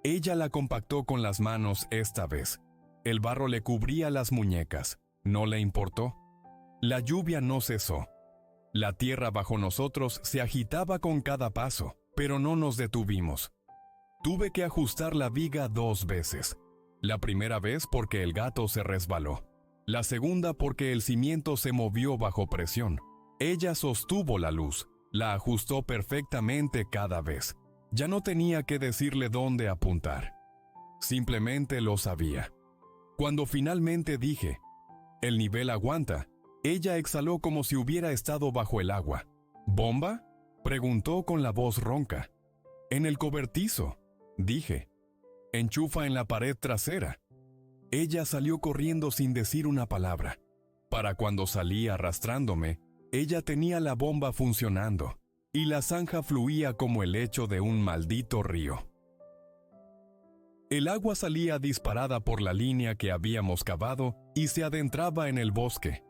Ella la compactó con las manos esta vez. El barro le cubría las muñecas. No le importó. La lluvia no cesó. La tierra bajo nosotros se agitaba con cada paso, pero no nos detuvimos. Tuve que ajustar la viga 2 veces. La primera vez porque el gato se resbaló. La segunda porque el cimiento se movió bajo presión. Ella sostuvo la luz. La ajustó perfectamente cada vez. Ya no tenía que decirle dónde apuntar. Simplemente lo sabía. Cuando finalmente dije, «El nivel aguanta», ella exhaló como si hubiera estado bajo el agua. «¿Bomba?», preguntó con la voz ronca. «En el cobertizo», dije. «Enchufa en la pared trasera». Ella salió corriendo sin decir una palabra. Para cuando salí arrastrándome, ella tenía la bomba funcionando, y la zanja fluía como el lecho de un maldito río. El agua salía disparada por la línea que habíamos cavado y se adentraba en el bosque.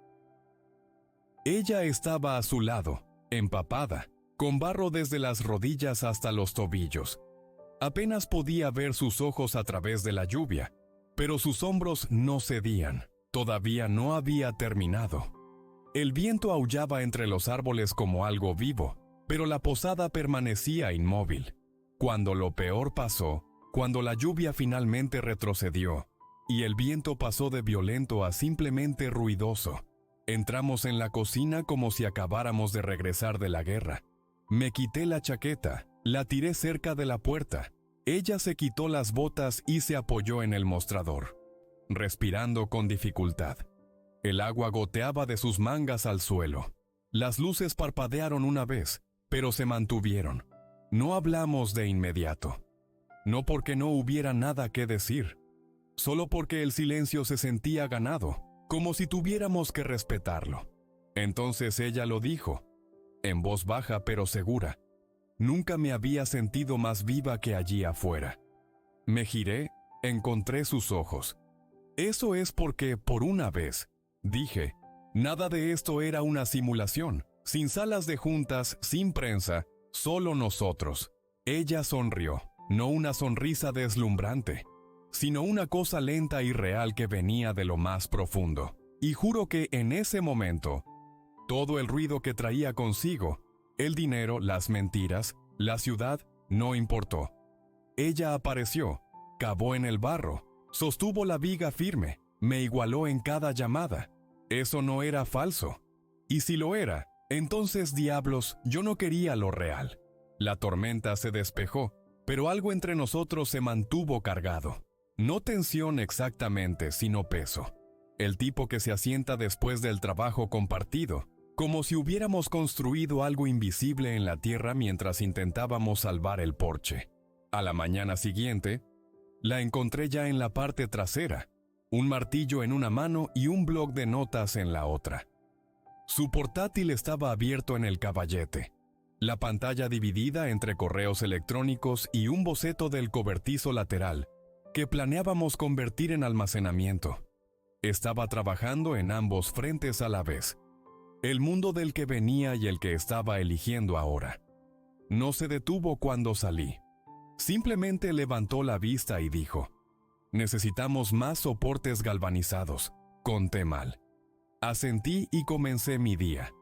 Ella estaba a su lado, empapada, con barro desde las rodillas hasta los tobillos. Apenas podía ver sus ojos a través de la lluvia, pero sus hombros no cedían. Todavía no había terminado. El viento aullaba entre los árboles como algo vivo, pero la posada permanecía inmóvil. Cuando lo peor pasó, cuando la lluvia finalmente retrocedió, y el viento pasó de violento a simplemente ruidoso, entramos en la cocina como si acabáramos de regresar de la guerra. Me quité la chaqueta, la tiré cerca de la puerta. Ella se quitó las botas y se apoyó en el mostrador, respirando con dificultad. El agua goteaba de sus mangas al suelo. Las luces parpadearon una vez, pero se mantuvieron. No hablamos de inmediato. No porque no hubiera nada que decir, solo porque el silencio se sentía ganado, como si tuviéramos que respetarlo. Entonces ella lo dijo, en voz baja pero segura. Nunca me había sentido más viva que allí afuera. Me giré, encontré sus ojos. Eso es porque, por una vez, dije, nada de esto era una simulación, sin salas de juntas, sin prensa, solo nosotros. Ella sonrió, no una sonrisa deslumbrante, sino una cosa lenta y real que venía de lo más profundo. Y juro que en ese momento, todo el ruido que traía consigo, el dinero, las mentiras, la ciudad, no importó. Ella apareció, cavó en el barro, sostuvo la viga firme, me igualó en cada llamada. Eso no era falso. Y si lo era, entonces diablos, yo no quería lo real. La tormenta se despejó, pero algo entre nosotros se mantuvo cargado. No tensión exactamente, sino peso. El tipo que se asienta después del trabajo compartido, como si hubiéramos construido algo invisible en la tierra mientras intentábamos salvar el porche. A la mañana siguiente, la encontré ya en la parte trasera, un martillo en una mano y un bloc de notas en la otra. Su portátil estaba abierto en el caballete, la pantalla dividida entre correos electrónicos y un boceto del cobertizo lateral, que planeábamos convertir en almacenamiento. Estaba trabajando en ambos frentes a la vez. El mundo del que venía y el que estaba eligiendo ahora. No se detuvo cuando salí. Simplemente levantó la vista y dijo, «Necesitamos más soportes galvanizados». Conté mal. Asentí y comencé mi día.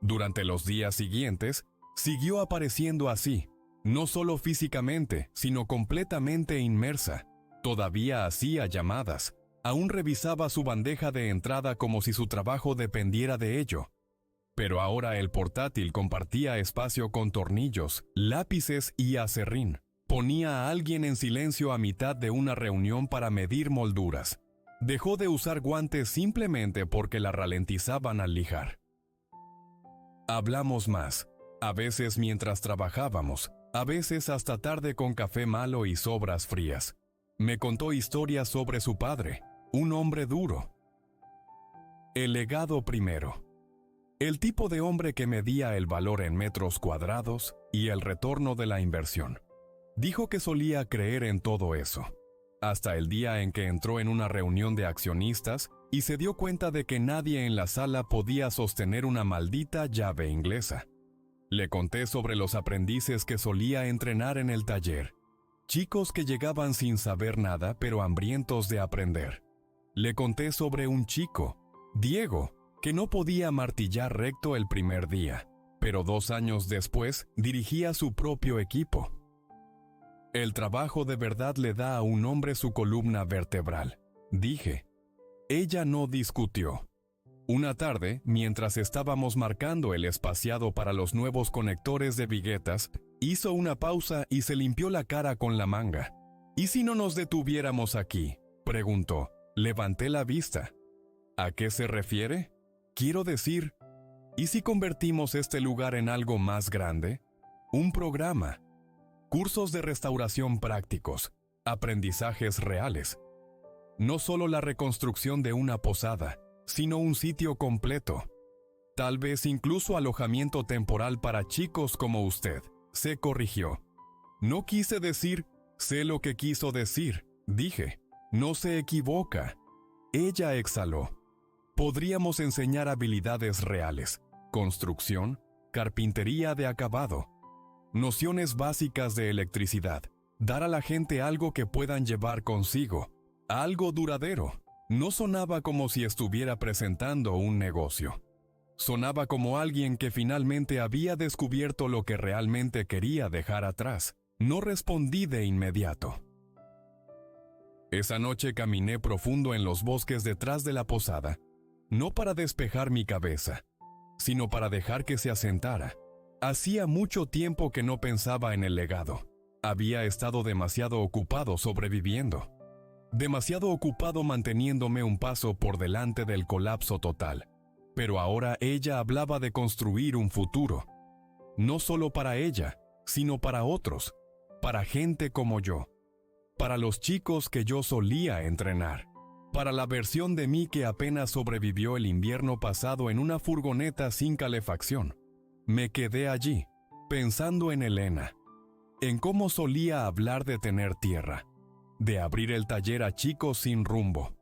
Durante los días siguientes, siguió apareciendo así, No solo físicamente, sino completamente inmersa. Todavía hacía llamadas. Aún revisaba su bandeja de entrada como si su trabajo dependiera de ello. Pero ahora el portátil compartía espacio con tornillos, lápices y aserrín. Ponía a alguien en silencio a mitad de una reunión para medir molduras. Dejó de usar guantes simplemente porque la ralentizaban al lijar. Hablamos más, a veces mientras trabajábamos, a veces hasta tarde con café malo y sobras frías. Me contó historias sobre su padre, un hombre duro. El legado primero. El tipo de hombre que medía el valor en metros cuadrados y el retorno de la inversión. Dijo que solía creer en todo eso, hasta el día en que entró en una reunión de accionistas y se dio cuenta de que nadie en la sala podía sostener una maldita llave inglesa. Le conté sobre los aprendices que solía entrenar en el taller, chicos que llegaban sin saber nada pero hambrientos de aprender. Le conté sobre un chico, Diego, que no podía martillar recto el primer día, pero 2 años después dirigía su propio equipo. El trabajo de verdad le da a un hombre su columna vertebral, dije. Ella no discutió. Una tarde, mientras estábamos marcando el espaciado para los nuevos conectores de viguetas, hizo una pausa y se limpió la cara con la manga. ¿Y si no nos detuviéramos aquí?, preguntó. Levanté la vista. ¿A qué se refiere? Quiero decir, ¿y si convertimos este lugar en algo más grande? Un programa. Cursos de restauración prácticos, aprendizajes reales. No solo la reconstrucción de una posada, sino un sitio completo. Tal vez incluso alojamiento temporal para chicos como usted, se corrigió. No quise decir, sé lo que quiso decir, dije. No se equivoca. Ella exhaló. Podríamos enseñar habilidades reales, construcción, carpintería de acabado, nociones básicas de electricidad, dar a la gente algo que puedan llevar consigo, algo duradero. No sonaba como si estuviera presentando un negocio. Sonaba como alguien que finalmente había descubierto lo que realmente quería dejar atrás. No respondí de inmediato. Esa noche caminé profundo en los bosques detrás de la posada, no para despejar mi cabeza, sino para dejar que se asentara. Hacía mucho tiempo que no pensaba en el legado. Había estado demasiado ocupado sobreviviendo. Demasiado ocupado manteniéndome un paso por delante del colapso total. Pero ahora ella hablaba de construir un futuro. No solo para ella, sino para otros, para gente como yo, para los chicos que yo solía entrenar, para la versión de mí que apenas sobrevivió el invierno pasado en una furgoneta sin calefacción. Me quedé allí, pensando en Elena, en cómo solía hablar de tener tierra, de abrir el taller a chicos sin rumbo.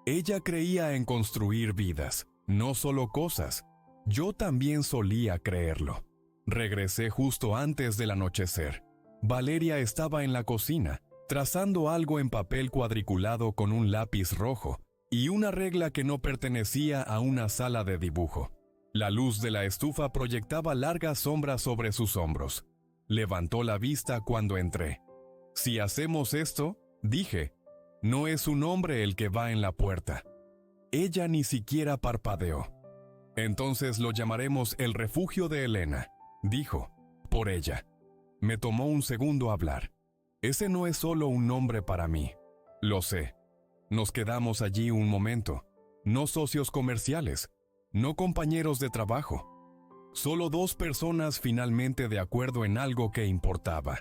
Ella creía en construir vidas, no solo cosas. Yo también solía creerlo. Regresé justo antes del anochecer. Valeria estaba en la cocina, trazando algo en papel cuadriculado con un lápiz rojo y una regla que no pertenecía a una sala de dibujo. La luz de la estufa proyectaba largas sombras sobre sus hombros. Levantó la vista cuando entré. Si hacemos esto, dije, no es un hombre el que va en la puerta. Ella ni siquiera parpadeó. Entonces lo llamaremos el refugio de Elena, dijo, por ella. Me tomó un segundo hablar. Ese no es solo un nombre para mí. Lo sé. Nos quedamos allí un momento. No socios comerciales, no compañeros de trabajo. Solo 2 personas finalmente de acuerdo en algo que importaba.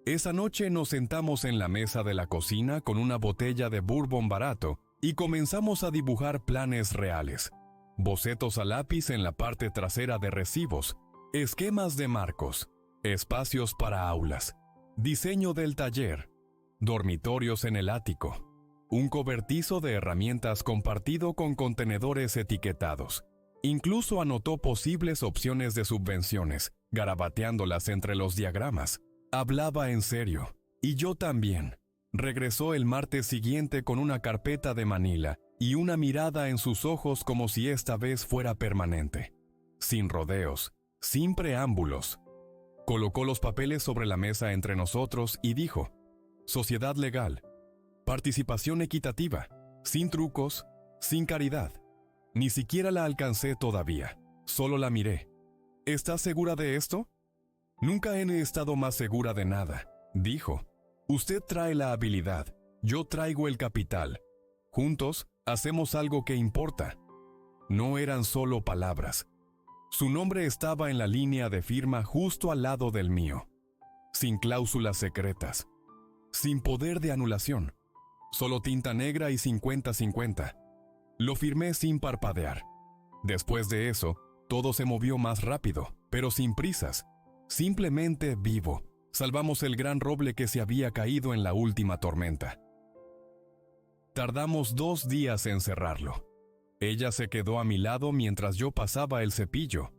Esa noche nos sentamos en la mesa de la cocina con una botella de bourbon barato y comenzamos a dibujar planes reales. Bocetos a lápiz en la parte trasera de recibos, esquemas de marcos, espacios para aulas, diseño del taller, dormitorios en el ático, un cobertizo de herramientas compartido con contenedores etiquetados. Incluso anotó posibles opciones de subvenciones, garabateándolas entre los diagramas. Hablaba en serio, y yo también. Regresó el martes siguiente con una carpeta de Manila y una mirada en sus ojos como si esta vez fuera permanente. Sin rodeos, sin preámbulos. Colocó los papeles sobre la mesa entre nosotros y dijo: sociedad legal, participación equitativa, sin trucos, sin caridad. Ni siquiera la alcancé todavía, solo la miré. ¿Estás segura de esto? Nunca he estado más segura de nada, dijo. Usted trae la habilidad, yo traigo el capital. Juntos, hacemos algo que importa. No eran solo palabras. Su nombre estaba en la línea de firma justo al lado del mío. Sin cláusulas secretas. Sin poder de anulación. Solo tinta negra y 50-50. Lo firmé sin parpadear. Después de eso, todo se movió más rápido, pero sin prisas. Simplemente vivo. Salvamos el gran roble que se había caído en la última tormenta. Tardamos 2 días en cerrarlo. Ella se quedó a mi lado mientras yo pasaba el cepillo.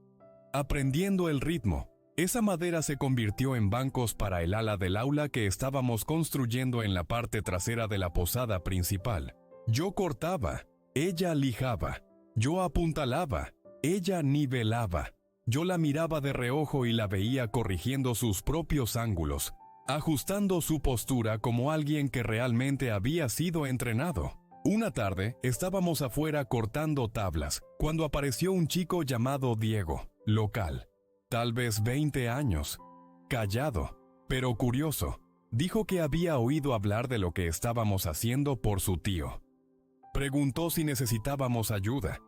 Aprendiendo el ritmo, esa madera se convirtió en bancos para el ala del aula que estábamos construyendo en la parte trasera de la posada principal. Yo cortaba, ella lijaba, yo apuntalaba, ella nivelaba. Yo la miraba de reojo y la veía corrigiendo sus propios ángulos, ajustando su postura como alguien que realmente había sido entrenado. Una tarde, estábamos afuera cortando tablas, cuando apareció un chico llamado Diego, local, tal vez 20 años, callado, pero curioso. Dijo que había oído hablar de lo que estábamos haciendo por su tío. Preguntó si necesitábamos ayuda.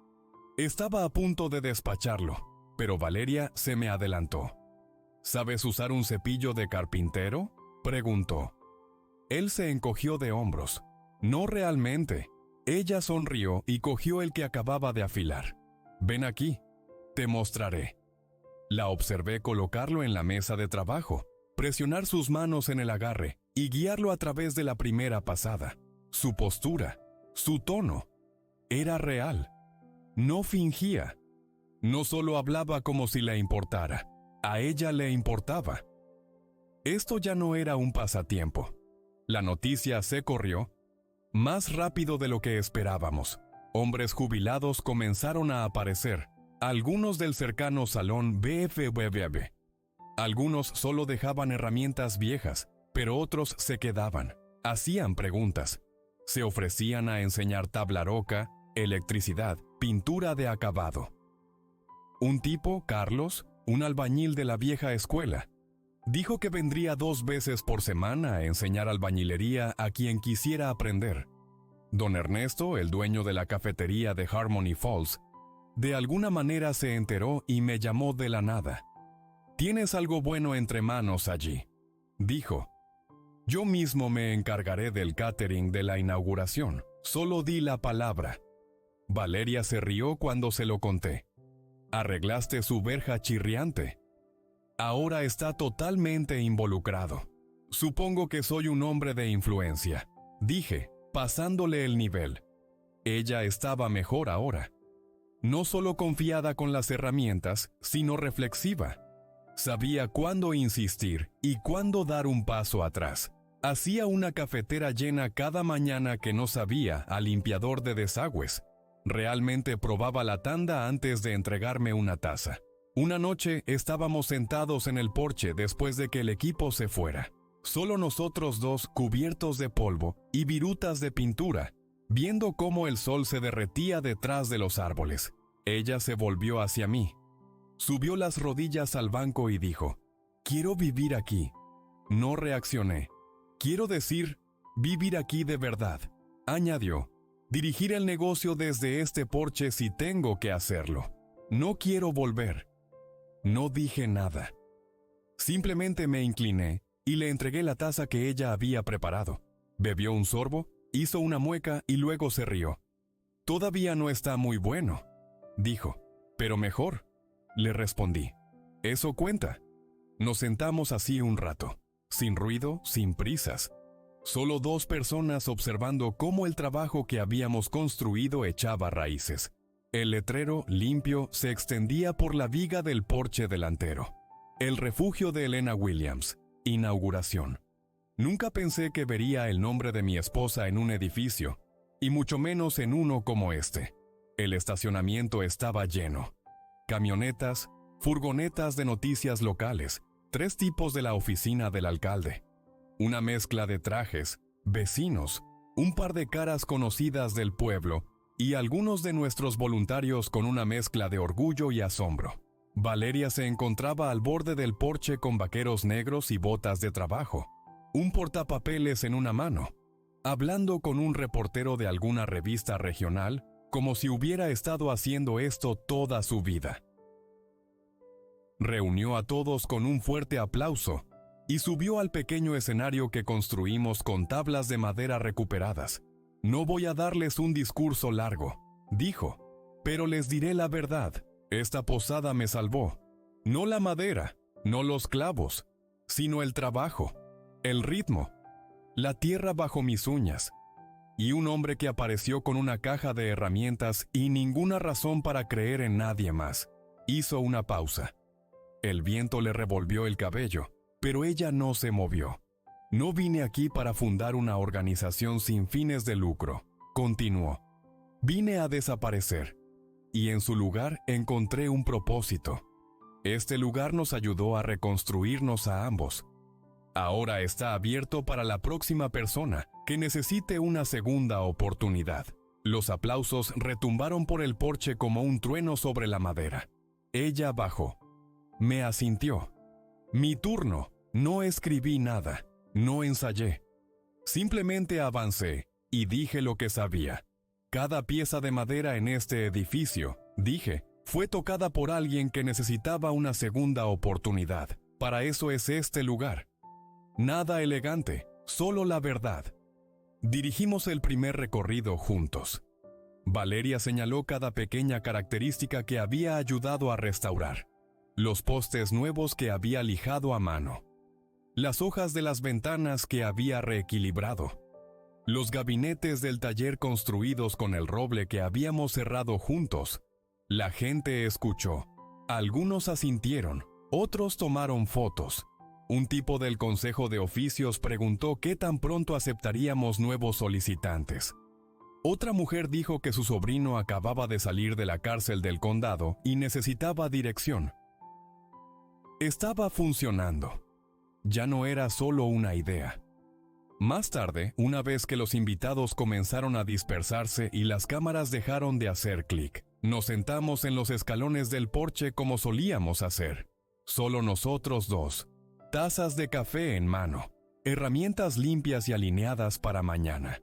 Estaba a punto de despacharlo, pero Valeria se me adelantó. ¿Sabes usar un cepillo de carpintero?, preguntó. Él se encogió de hombros. No realmente. Ella sonrió y cogió el que acababa de afilar. Ven aquí, te mostraré. La observé colocarlo en la mesa de trabajo, presionar sus manos en el agarre y guiarlo a través de la primera pasada. Su postura, su tono, era real. No fingía. No solo hablaba como si le importara, a ella le importaba. Esto ya no era un pasatiempo. La noticia se corrió más rápido de lo que esperábamos. Hombres jubilados comenzaron a aparecer, algunos del cercano salón BFBB. Algunos solo dejaban herramientas viejas, pero otros se quedaban, hacían preguntas. Se ofrecían a enseñar tabla roca, electricidad, pintura de acabado. Un tipo, Carlos, un albañil de la vieja escuela, dijo que vendría 2 veces por semana a enseñar albañilería a quien quisiera aprender. Don Ernesto, el dueño de la cafetería de Harmony Falls, de alguna manera se enteró y me llamó de la nada. «Tienes algo bueno entre manos allí», dijo. «Yo mismo me encargaré del catering de la inauguración. Solo di la palabra». Valeria se rió cuando se lo conté. «Arreglaste su verja chirriante. Ahora está totalmente involucrado. Supongo que soy un hombre de influencia», dije, pasándole el nivel. Ella estaba mejor ahora. No solo confiada con las herramientas, sino reflexiva. Sabía cuándo insistir y cuándo dar un paso atrás. Hacía una cafetera llena cada mañana que no sabía a limpiador de desagües. Realmente probaba la tanda antes de entregarme una taza. Una noche estábamos sentados en el porche después de que el equipo se fuera. Solo nosotros dos cubiertos de polvo y virutas de pintura, viendo cómo el sol se derretía detrás de los árboles. Ella se volvió hacia mí. Subió las rodillas al banco y dijo: «Quiero vivir aquí». No reaccioné. «Quiero decir, vivir aquí de verdad», añadió. «Dirigir el negocio desde este porche si tengo que hacerlo. No quiero volver». No dije nada. Simplemente me incliné y le entregué la taza que ella había preparado. Bebió un sorbo, hizo una mueca y luego se rió. «Todavía no está muy bueno», dijo. «Pero mejor», le respondí. «Eso cuenta». Nos sentamos así un rato, sin ruido, sin prisas. Solo 2 personas observando cómo el trabajo que habíamos construido echaba raíces. El letrero, limpio, se extendía por la viga del porche delantero. El refugio de Elena Williams. Inauguración. Nunca pensé que vería el nombre de mi esposa en un edificio, y mucho menos en uno como este. El estacionamiento estaba lleno. Camionetas, furgonetas de noticias locales, 3 tipos de la oficina del alcalde, una mezcla de trajes, vecinos, un par de caras conocidas del pueblo y algunos de nuestros voluntarios con una mezcla de orgullo y asombro. Valeria se encontraba al borde del porche con vaqueros negros y botas de trabajo, un portapapeles en una mano, hablando con un reportero de alguna revista regional como si hubiera estado haciendo esto toda su vida. Reunió a todos con un fuerte aplauso y subió al pequeño escenario que construimos con tablas de madera recuperadas. No voy a darles un discurso largo, dijo, pero les diré la verdad. Esta posada me salvó. No la madera, no los clavos, sino el trabajo, el ritmo, la tierra bajo mis uñas, y un hombre que apareció con una caja de herramientas y ninguna razón para creer en nadie más. Hizo una pausa. El viento le revolvió el cabello, pero ella no se movió. No vine aquí para fundar una organización sin fines de lucro, continuó. Vine a desaparecer, y en su lugar encontré un propósito. Este lugar nos ayudó a reconstruirnos a ambos. Ahora está abierto para la próxima persona que necesite una segunda oportunidad. Los aplausos retumbaron por el porche como un trueno sobre la madera. Ella bajó. Me asintió. Mi turno. No escribí nada. No ensayé. Simplemente avancé y dije lo que sabía. Cada pieza de madera en este edificio, dije, fue tocada por alguien que necesitaba una segunda oportunidad. Para eso es este lugar. Nada elegante, solo la verdad. Dirigimos el primer recorrido juntos. Valeria señaló cada pequeña característica que había ayudado a restaurar. Los postes nuevos que había lijado a mano. Las hojas de las ventanas que había reequilibrado. Los gabinetes del taller construidos con el roble que habíamos cerrado juntos. La gente escuchó. Algunos asintieron, otros tomaron fotos. Un tipo del Consejo de Oficios preguntó qué tan pronto aceptaríamos nuevos solicitantes. Otra mujer dijo que su sobrino acababa de salir de la cárcel del condado y necesitaba dirección. Estaba funcionando. Ya no era solo una idea. Más tarde, una vez que los invitados comenzaron a dispersarse y las cámaras dejaron de hacer clic, nos sentamos en los escalones del porche como solíamos hacer. Solo nosotros dos. Tazas de café en mano. Herramientas limpias y alineadas para mañana.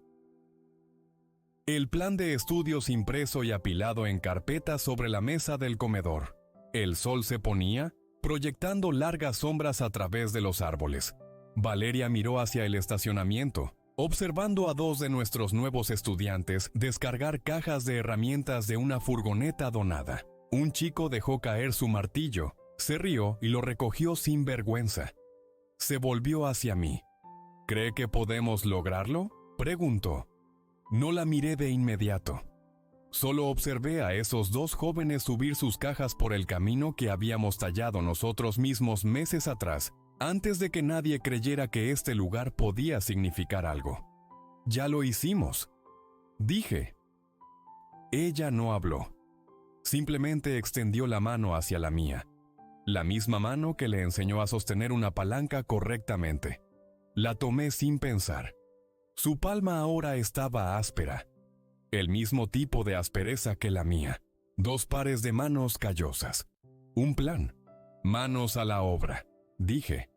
El plan de estudios impreso y apilado en carpetas sobre la mesa del comedor. El sol se ponía, proyectando largas sombras a través de los árboles. Valeria miró hacia el estacionamiento, observando a 2 de nuestros nuevos estudiantes descargar cajas de herramientas de una furgoneta donada. Un chico dejó caer su martillo, se rió y lo recogió sin vergüenza. Se volvió hacia mí. ¿Cree que podemos lograrlo?, preguntó. No la miré de inmediato. Solo observé a esos 2 jóvenes subir sus cajas por el camino que habíamos tallado nosotros mismos meses atrás, antes de que nadie creyera que este lugar podía significar algo. Ya lo hicimos, dije. Ella no habló. Simplemente extendió la mano hacia la mía. La misma mano que le enseñó a sostener una palanca correctamente. La tomé sin pensar. Su palma ahora estaba áspera. El mismo tipo de aspereza que la mía. 2 pares de manos callosas. Un plan. Manos a la obra, dije.